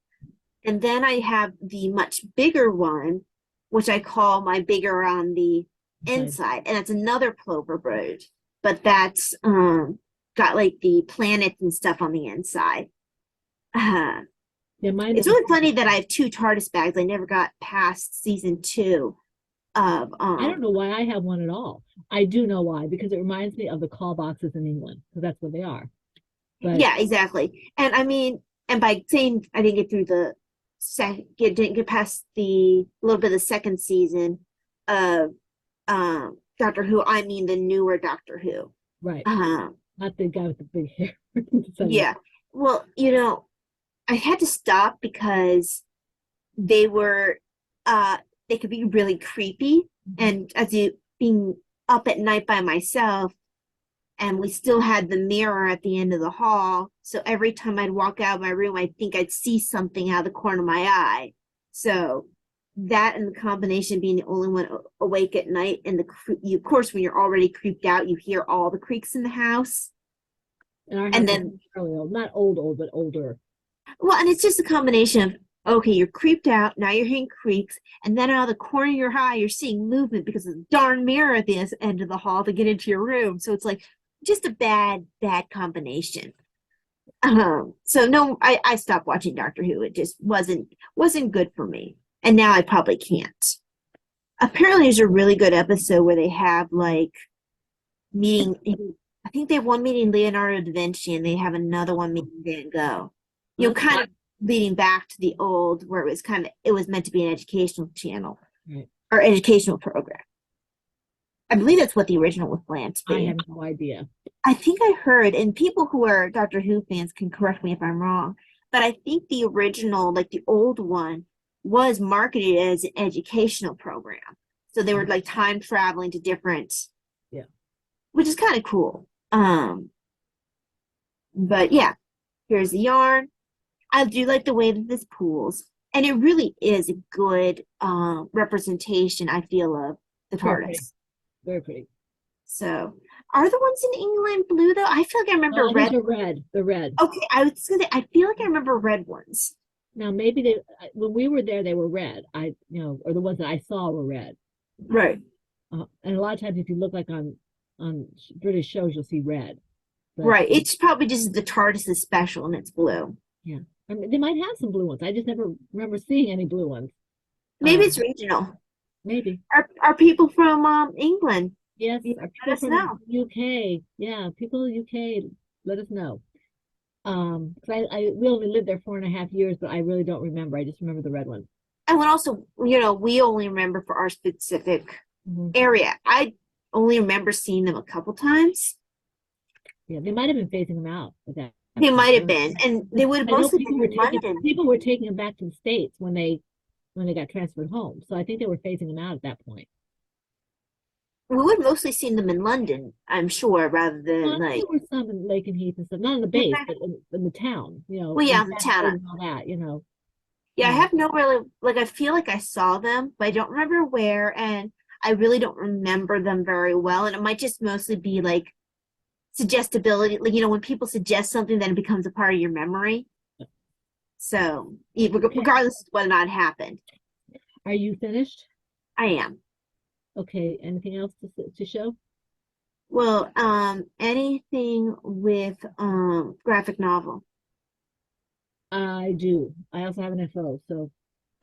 And then I have the much bigger one, which I call my bigger on the inside, and that's another plover bird, but that's got like the planets and stuff on the inside. Uh, Yeah, mine it's is. really funny that I have two TARDIS bags. I never got past season 2 of I don't know why I have one at all. I do know why, because it reminds me of the call boxes in England, because that's what they are. But yeah, exactly. And I mean, and by saying I didn't get through the didn't get past the little bit of the second season of Doctor Who, I mean the newer Doctor Who. right, Um, not the guy with the big hair. So, yeah. Well, I had to stop because they were they could be really creepy. And as you being up at night by myself, and we still had the mirror at the end of the hall. So every time I'd walk out of my room, I think I'd see something out of the corner of my eye. So that and the combination being the only one awake at night, and of course, when you're already creeped out, you hear all the creaks in the house. and our house And is then, fairly old, not old, but older. well, and it's just a combination of, okay, you're creeped out, now you're hearing creaks, and then out of the corner of your eye, you're seeing movement because of the darn mirror at the end of the hall to get into your room. So it's like just a bad combination. So no, I stopped watching Doctor Who. It just wasn't good for me. And now I probably can't. Apparently there's a really good episode where they have like meeting, I think they have one meeting Leonardo da Vinci and they have another one meeting Van Gogh. Kind of leading back to the old where it was meant to be an educational channel Right. or educational program. I believe that's what the original was planned to I be. have no idea. I think I heard, and people who are Doctor Who fans can correct me if I'm wrong, but I think the original, like the old one, was marketed as an educational program. So they were like time traveling to different, Yeah. which is kind of cool. But yeah, here's the yarn. I do like the way that this pools, and it really is a good representation, I feel, of the Very pretty. TARDIS. Very pretty. So, are the ones in England blue though? I feel like I remember Oh, red. these are red. They're red. Okay, I was gonna say, I feel like I remember red ones. Now maybe when we were there, they were red. Or the ones that I saw were red. Right. And a lot of times, if you look like on British shows, you'll see red. But, Right. It's probably just the TARDIS is special and it's blue. yeah, I mean, they might have some blue ones. I just never remember seeing any blue ones. Maybe it's regional. Maybe. Are people from England? Yes, You are let people us from know. UK? Yeah, people in UK, let us know. 'Cause we only lived there 4.5 years, but I really don't remember. I just remember the red ones. And when also, we only remember for our specific Hmm. area. I only remember seeing them a couple times. Yeah, they might have been phasing them out at that They point. might have been, and they would have I know mostly been in London. people were taking them back to the States when they got transferred home. So I think they were phasing them out at that point. We would have mostly seen them in London, I'm sure, rather Well, than I think like, there were some in Lake and Heath and stuff, not in the base, but in the town, well, yeah, in in the Bradford town. and all that. Yeah, I Um, have no really like I feel like I saw them, but I don't remember where, and I really don't remember them very well. And it might just mostly be like suggestibility, like when people suggest something, then it becomes a part of your memory. So okay. regardless of whether or not it happened, Are you finished? I am. Okay. Anything else to show? Well, anything with graphic novel. I do. I also have an FO, so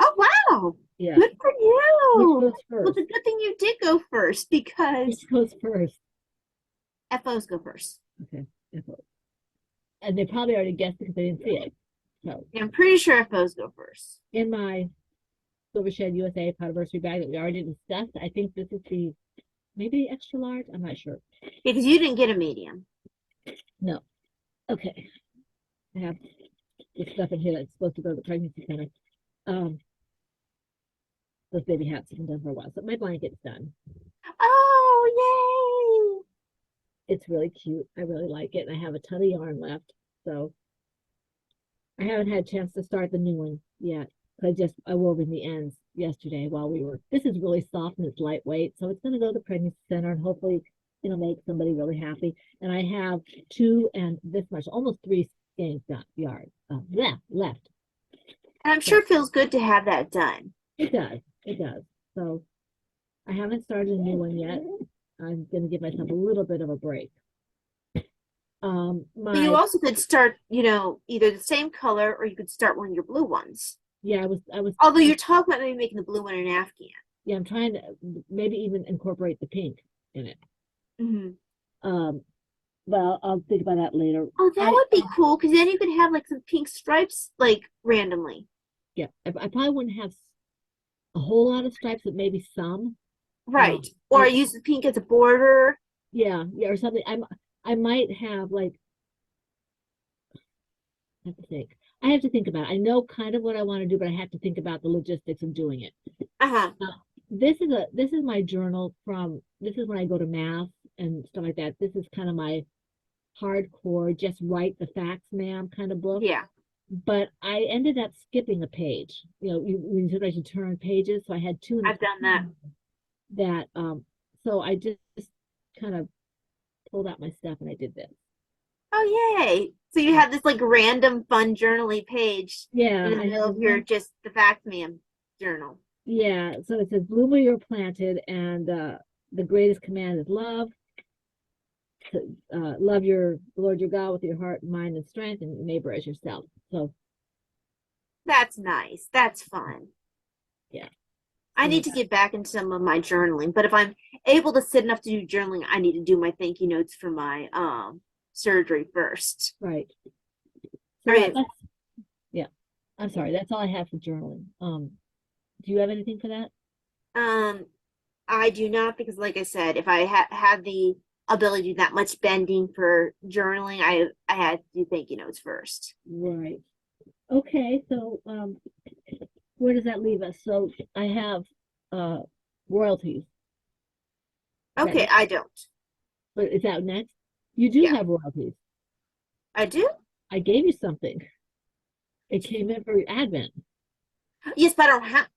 Oh, wow. yeah. Good for Which you. goes Well, first? it's a good thing you did go first because Which goes first? FOs go first. Okay, FO. And they probably already guessed because they didn't see it. So Yeah, I'm pretty sure FOs go first. in my Silvershed USA Podiversary bag that we already discussed, I think this is the maybe the extra large. I'm not sure. Because you didn't get a medium. No. Okay. I have this stuff in here that's supposed to go to the pregnancy center. Um, those baby hats have been done for a while. So my blanket's done. Oh, It's really cute. I really like it. And I have a ton of yarn left. So I haven't had a chance to start the new one yet. I wove in the ends yesterday while we were. This is really soft and it's lightweight. So it's going to go to the pregnancy center and hopefully it'll make somebody really happy. And I have two and this much, almost three skeins done yarn left. and I'm So sure it feels good to have that done. it does. It does. So I haven't started a new one yet. I'm going to give myself a little bit of a break. But you My also could start, either the same color or you could start one of your blue ones. Yeah, I was Although you're talking about maybe making the blue one an Afghan. yeah, I'm trying to maybe even incorporate the pink in it. Mm-hmm. Um, well, I'll think about that later. Oh, that I would be cool because then you could have like some pink stripes like randomly. Yeah, I probably wouldn't have a whole lot of stripes, but maybe some. Right. Or I use the pink as a border. yeah, or something. I might have like I have to think. I have to think about it. I know kind of what I want to do, but I have to think about the logistics of doing it. Uh-huh. This is my journal from this is when I go to math and stuff like that. This is kind of my hardcore, just write the facts, ma'am, kind of book. Yeah. But I ended up skipping a page. You sometimes you turn pages, so I had two in the I've done that. that. So I just kind of pulled out my stuff and I did this. Oh, yay. So you have this like random fun journaling page Yeah, in the I middle have of your one. just the fact ma'am journal. Yeah, so it says, "Bloom where you're planted," and the greatest command is love. To love your Lord your God with your heart, mind, and strength, and your neighbor as yourself. So That's nice. That's fun. yeah, I so need to get back into some of my journaling, but if I'm able to sit enough to do journaling, I need to do my thank you notes for my surgery first. right. All So right. yeah. I'm sorry. That's all I have for journaling. Do you have anything for that? Um, I do not because, like I said, if I had the ability to do that much bending for journaling, I had to do thank you notes first. Right. Okay. So where does that leave us? So I have uh royalties. Is that Okay, next? I don't. But is that next? You do Yeah, have royalties. I do. I gave you something. It came in for Advent. Yes, but I don't have.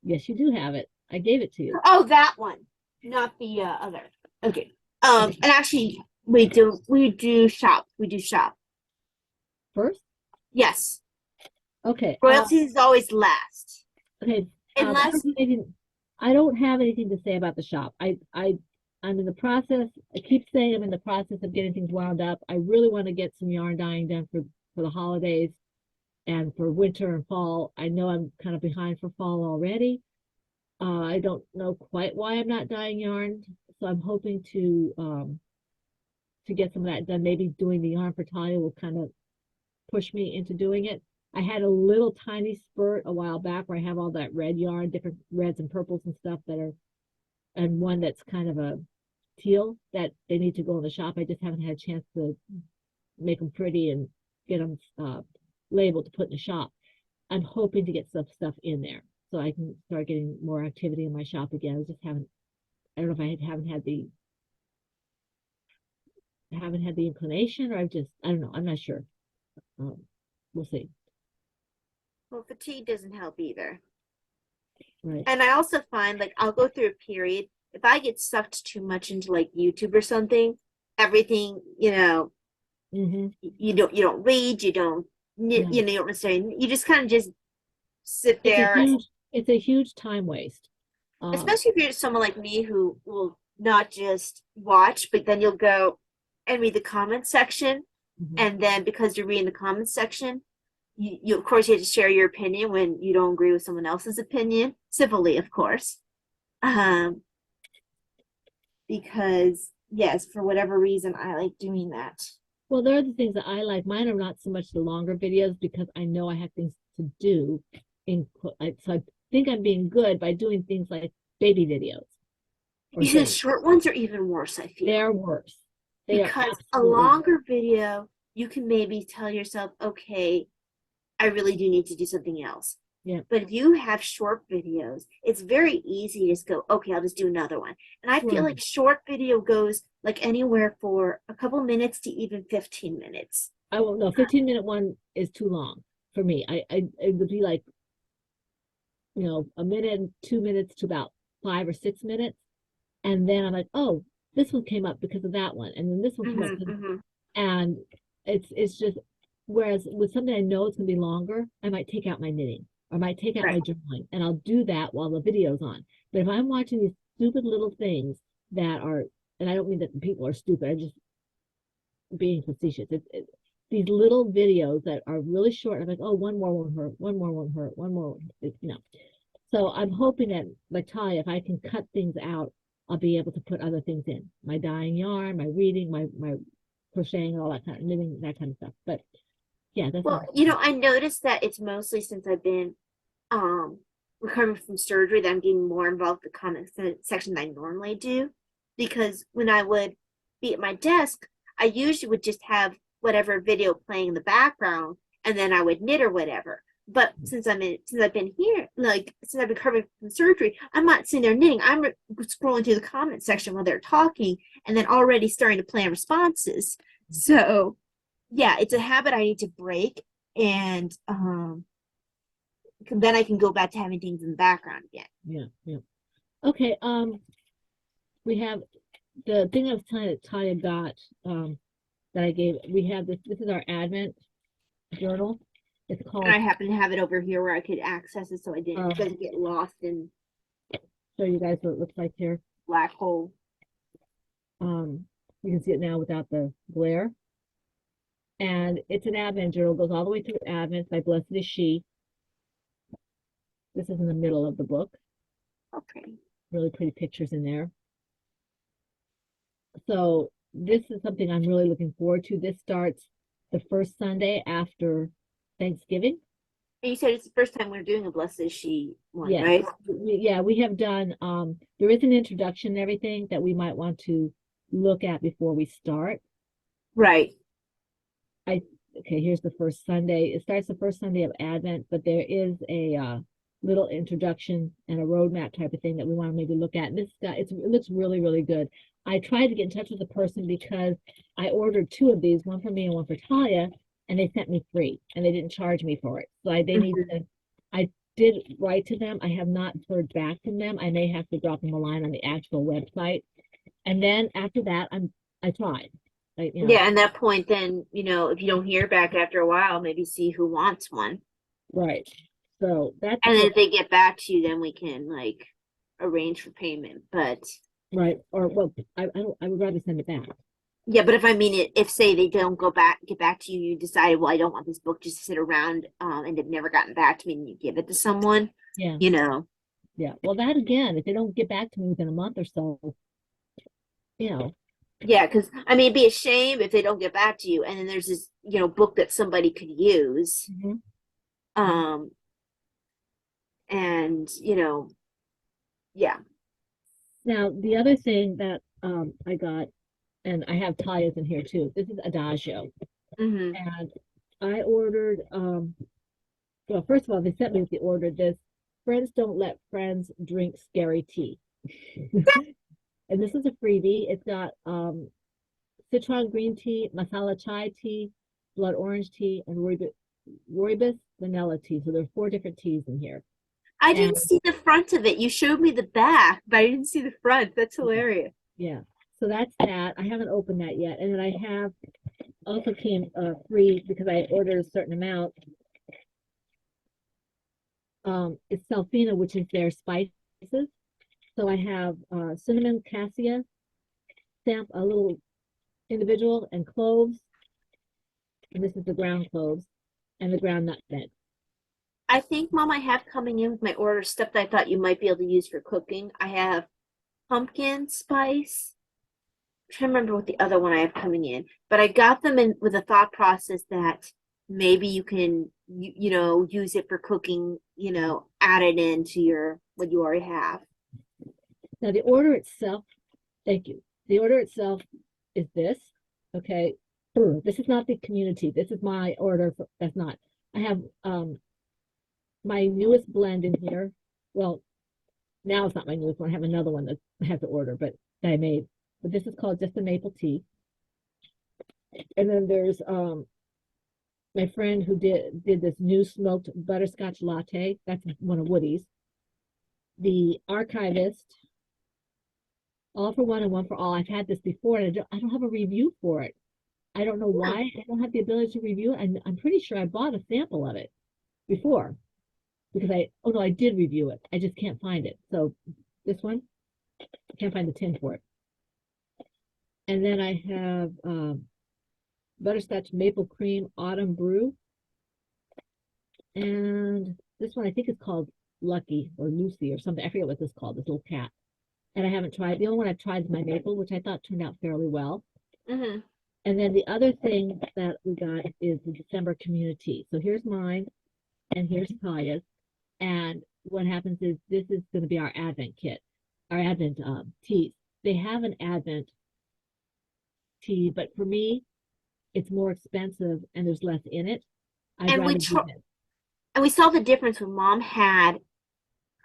Yes, you do have it. I gave it to you. Oh, that one, not the other. Okay. Okay. And actually, we do shop. We do shop. First? Yes, Okay. royalties is always last, Okay. unless. I don't have anything to say about the shop. I'm in the process. I keep saying I'm in the process of getting things wound up. I really want to get some yarn dyeing done for the holidays and for winter and fall. I know I'm kind of behind for fall already. I don't know quite why I'm not dyeing yarn, so I'm hoping to get some of that done. Maybe doing the yarn for Talia will kind of push me into doing it. I had a little tiny spurt a while back where I have all that red yarn, different reds and purples and stuff that are, and one that's kind of a teal that they need to go in the shop. I just haven't had a chance to make them pretty and get them labeled to put in the shop. I'm hoping to get some stuff in there so I can start getting more activity in my shop again. I just haven't. I don't know if I haven't had the inclination, or I don't know. I'm not sure. We'll see. Well, fatigue doesn't help either. Right. And I also find like I'll go through a period if I get sucked too much into like YouTube or something, everything, Mm-hmm. you don't read, you don't No. you don't necessarily you just kind of just sit It's a there, huge it's a huge time waste. Um, especially if you're someone like me who will not just watch, but then you'll go and read the comment section. mhm. And then because you're reading the comment section, you of course you have to share your opinion when you don't agree with someone else's opinion, civilly, of course. Um, because yes, for whatever reason, I like doing that. Well, there are the things that I like. Mine are not so much the longer videos because I know I have things to do. So I think I'm being good by doing things like baby videos or Because things. short ones are even worse, I feel. They're worse. They are Because a absolutely worse. longer video, you can maybe tell yourself, okay, I really do need to do something else. Yeah. But if you have short videos, it's very easy to just go, okay, I'll just do another one. And I feel Right. like short video goes like anywhere for a couple minutes to even 15 minutes. I won't know. 15-minute one is too long for me. It would be like, a minute and 2 minutes to about 5 or 6 minutes. And then I'm like, oh, this one came up because of that one. And then this one came up Mm-hmm, mm-hmm. and it's just whereas with something I know it's gonna be longer, I might take out my knitting or I might take out Right. my journaling and I'll do that while the video's on. But if I'm watching these stupid little things that are, and I don't mean that the people are stupid, I'm just being facetious. These little videos that are really short. I'm like, oh, one more won't hurt, one more won't hurt, one more, So I'm hoping that, like Talia, if I can cut things out, I'll be able to put other things in. My dyeing yarn, my reading, my crocheting, all that kind of knitting, that kind of stuff. But yeah, that's Well, all. I noticed that it's mostly since I've been um recovering from surgery that I'm getting more involved with the comment section than I normally do. Because when I would be at my desk, I usually would just have whatever video playing in the background and then I would knit or whatever. But since I've been here, like since I've been recovering from surgery, I'm not sitting there knitting. I'm scrolling through the comment section while they're talking and then already starting to plan responses. So yeah, it's a habit I need to break, and then I can go back to having things in the background again. Yeah, yeah. Okay. We have the thing I was telling you that Talia got that I gave. We have this. This is our Advent journal. It's And called. I happen to have it over here where I could access it, so Uh, it doesn't get lost in show you guys what it looks like here. black hole. Um, you can see it now without the glare. And it's an Advent journal. Goes all the way through Advent by Blessed is She. This is in the middle of the book. Okay. Really pretty pictures in there. So this is something I'm really looking forward to. This starts the first Sunday after Thanksgiving. And you said it's the first time we're doing a Blessed She one, Yes. right? We have done there is an introduction and everything that we might want to look at before we start. Right. I okay, here's the first Sunday. It starts the first Sunday of Advent, but there is a little introduction and a roadmap type of thing that we want to maybe look at. And this guy, it looks really, really good. I tried to get in touch with the person because I ordered two of these, one for me and one for Talia, and they sent me free and they didn't charge me for it. So they need Mhm. to, I did write to them. I have not heard back from them. I may have to drop them a line on the actual website. And then after that, I tried. Yeah, and that point, then, if you don't hear back after a while, maybe see who wants one. Right. So that's the And then first, if they get back to you, then we can like arrange for payment. But right. Or well, I don't I would rather send it back. yeah, but if I mean it, if say they don't get back to you, you decide, well, I don't want this book just to sit around, and they've never gotten back to me, and you give it to someone, Yeah. you know. Yeah. Well, that again, if they don't get back to me within a month or so, you know, Yeah, because I mean, it'd be a shame if they don't get back to you, and then there's this, book that somebody could use, mhm. um, and yeah. Now the other thing that I got, and I have Talia's in here too. This is Adagio, Hmm. and I ordered. Well, first of all, they sent me the order. This friends don't let friends drink scary tea, and this is a freebie. It's got citron green tea, masala chai tea, blood orange tea, and rooibos vanilla tea. So there are four different teas in here. I And didn't see the front of it. You showed me the back, but I didn't see the front. That's hilarious. yeah, so that's that. I haven't opened that yet. And then I have also came free because I ordered a certain amount. It's Selfina, which is their spices. So I have cinnamon cassia, stamp, a little individual, and cloves. And this is the ground cloves. and the ground nutmeg. I think, Mom, I have coming in with my order stuff that I thought you might be able to use for cooking. I have pumpkin spice. I'm trying to remember what the other one I have coming in, but I got them in with a thought process that maybe you can, use it for cooking, add it into your what you already have. Now the order itself, thank you. The order itself is this. Okay. This is not the community. This is my order. That's not. I have my newest blend in here. Well, now it's not my newest one. I have another one that I have to order, but that I made. But this is called just a maple tea. And then there's my friend who did this new smoked butterscotch latte. That's one of Woody's. The Archivist, all for one and one for all. I've had this before, and I don't have a review for it. I don't know why. I don't have the ability to review it. And I'm pretty sure I bought a sample of it before because oh no, I did review it. I just can't find it. So this one, I can't find the tin for it. And then I have butterscotch maple cream autumn brew. And this one I think is called Lucky or Lucy or something. I forget what this is called, this little cat. And I haven't tried. The only one I've tried is my maple, which I thought turned out fairly well. Mm-hmm. And then the other thing that we got is the December community. So here's mine and here's Kaya's. And what happens is this is going to be our Advent kit, our Advent teas. They have an Advent tea, but for me, it's more expensive and there's less in it. I'd And rather do this. and we saw the difference when Mom had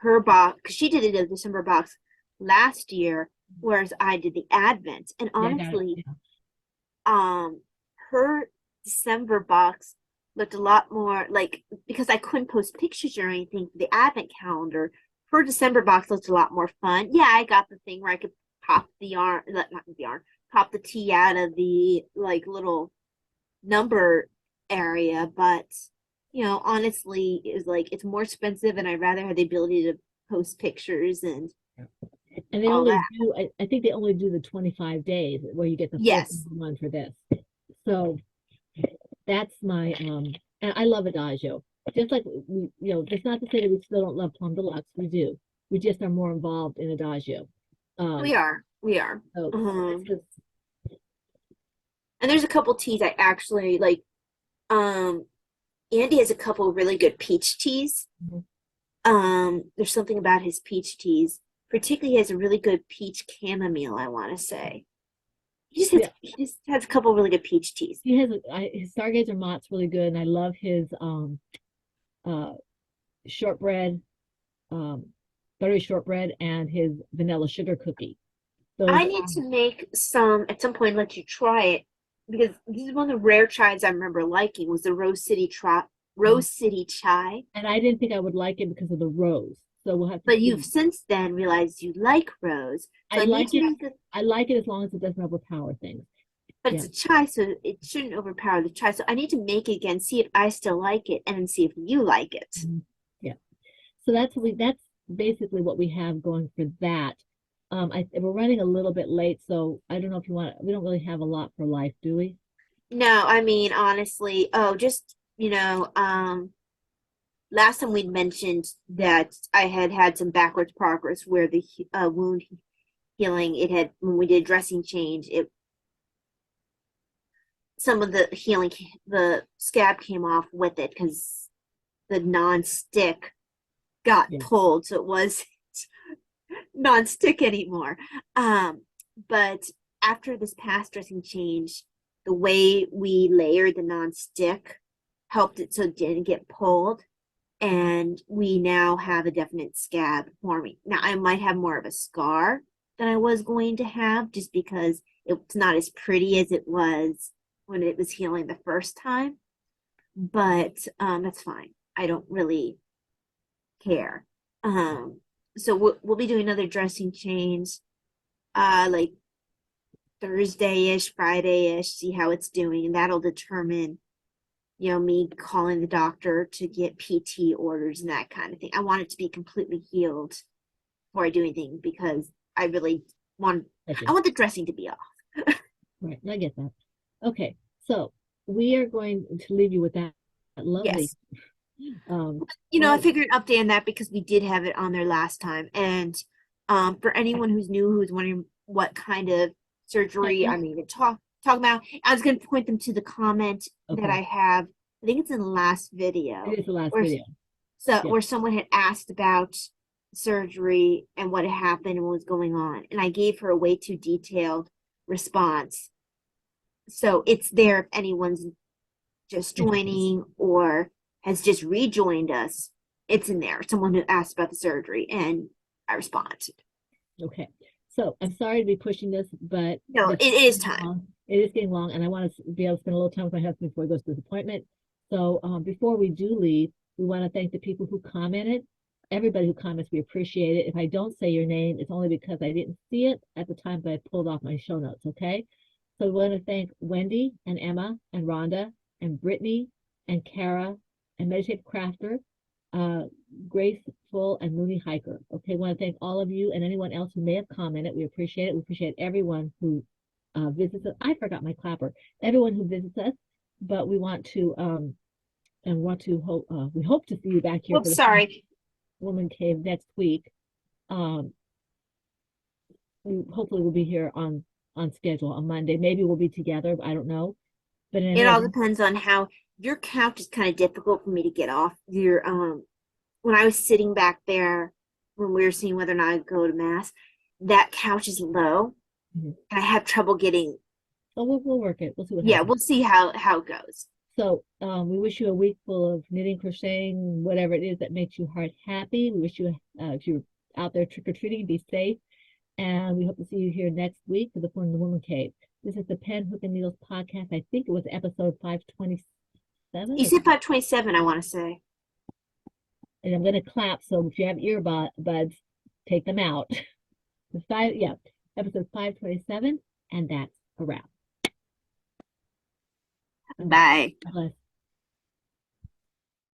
her box because she did it in a December box last year, whereas I did the Advent. And Yeah, honestly, her December box looked a lot more like because I couldn't post pictures or anything for the Advent calendar. Her December box looked a lot more fun. Yeah, I got the thing where I could pop the yarn, not the yarn, pop the tea out of the like little number area, but honestly, it was like it's more expensive, and I'd rather have the ability to post pictures and and they all only that. do, I think they only do the 25 days where you get the Yes. 4 one for this. So that's my and I love Adagio. Just like we, that's not to say that we still don't love Plum Deluxe. We do. We just are more involved in Adagio. We are. So And there's a couple teas I actually like. Andy has a couple really good peach teas. There's something about his peach teas. Particularly, he has a really good peach chamomile, I want to say. He just has a couple really good peach teas. He has his Stargazer Mott's really good, and I love his shortbread, buttery shortbread, and his vanilla sugar cookie. I need to make some at some point. Let you try it because this is one of the rare chais I remember liking was the Rose City chai. And I didn't think I would like it because of the rose. So we'll have to. But you've since then realized you like rose. So I like it. I like it as long as it doesn't overpower things. But it's a chai, so it shouldn't overpower the chai. So I need to make it again, see if I still like it, and then see if you like it. Yeah. So that's basically what we have going for that. We're running a little bit late, so I don't know if you want. We don't really have a lot for life, do we? No, I mean honestly. Oh, just last time we'd mentioned that I had some backwards progress where the wound healing when we did dressing change some of the healing the scab came off with it because the non-stick got pulled, so it was non-stick anymore. But after this past dressing change, the way we layered the non-stick helped it so it didn't get pulled, and we now have a definite scab forming. Now I might have more of a scar than I was going to have just because it's not as pretty as it was when it was healing the first time, but that's fine. I don't really care. So we'll be doing another dressing change like Thursday-ish, Friday-ish, see how it's doing, and that'll determine me calling the doctor to get PT orders and that kind of thing. I want it to be completely healed before I do anything because I really want the dressing to be off. Right, I get that. Okay, so we are going to leave you with that Lovely. Yes. Um, You know, I well, figured an update on that because we did have it on there last time. And for anyone who's new, who's wondering what kind of surgery checklist. I'm even talk about, I was going to point them to the comment that Okay. I have. I think it's in the last It video is the last where video. Yeah. where someone had asked about surgery and what had happened and what was going on, and I gave her a way too detailed response. So it's there if anyone's just Interesting. joining or has just rejoined us, it's in there. Someone who asked about the surgery, and I responded. Okay. So I'm sorry to be pushing this, but No, it's it is getting time. long. It is getting long, and I want to be able to spend a little time with my husband before he goes to his appointment. So before we do leave, we want to thank the people who commented. Everybody who comments, we appreciate it. If I don't say your name, it's only because I didn't see it at the time that I pulled off my show notes. Okay. So we want to thank Wendy and Emma and Rhonda and Brittany and Kara and Meditative Crafter, uh, Graceful and Mooney Hiker. Okay, I want to thank all of you and anyone else who may have commented. We appreciate it. We appreciate everyone who visits us. I forgot my clapper. Everyone who visits us, but we want to and want to hope we hope to see you back here Oops, for the sorry. Woman Cave next week. Um, we hopefully we'll be here on schedule on Monday. Maybe we'll be together. I don't know. But in It any all event, depends on how your couch is kind of difficult for me to get off. Your when I was sitting back there when we were seeing whether or not I'd go to mass, that couch is low mhm. and I have trouble getting. So we'll work it. We'll see what Yeah, happens. we'll see how it goes. So we wish you a week full of knitting, crocheting, whatever it is that makes your heart happy. We wish you, if you're out there trick or treating, be safe. And we hope to see you here next week for the Fun in the Woman Cave. This is the Pen, Hook, and Needles podcast. I think it was episode 527. You said 527, I want to say. And I'm going to clap. So if you have earbuds, take them out. Yeah, episode 527. And that's a wrap. Bye. God bless.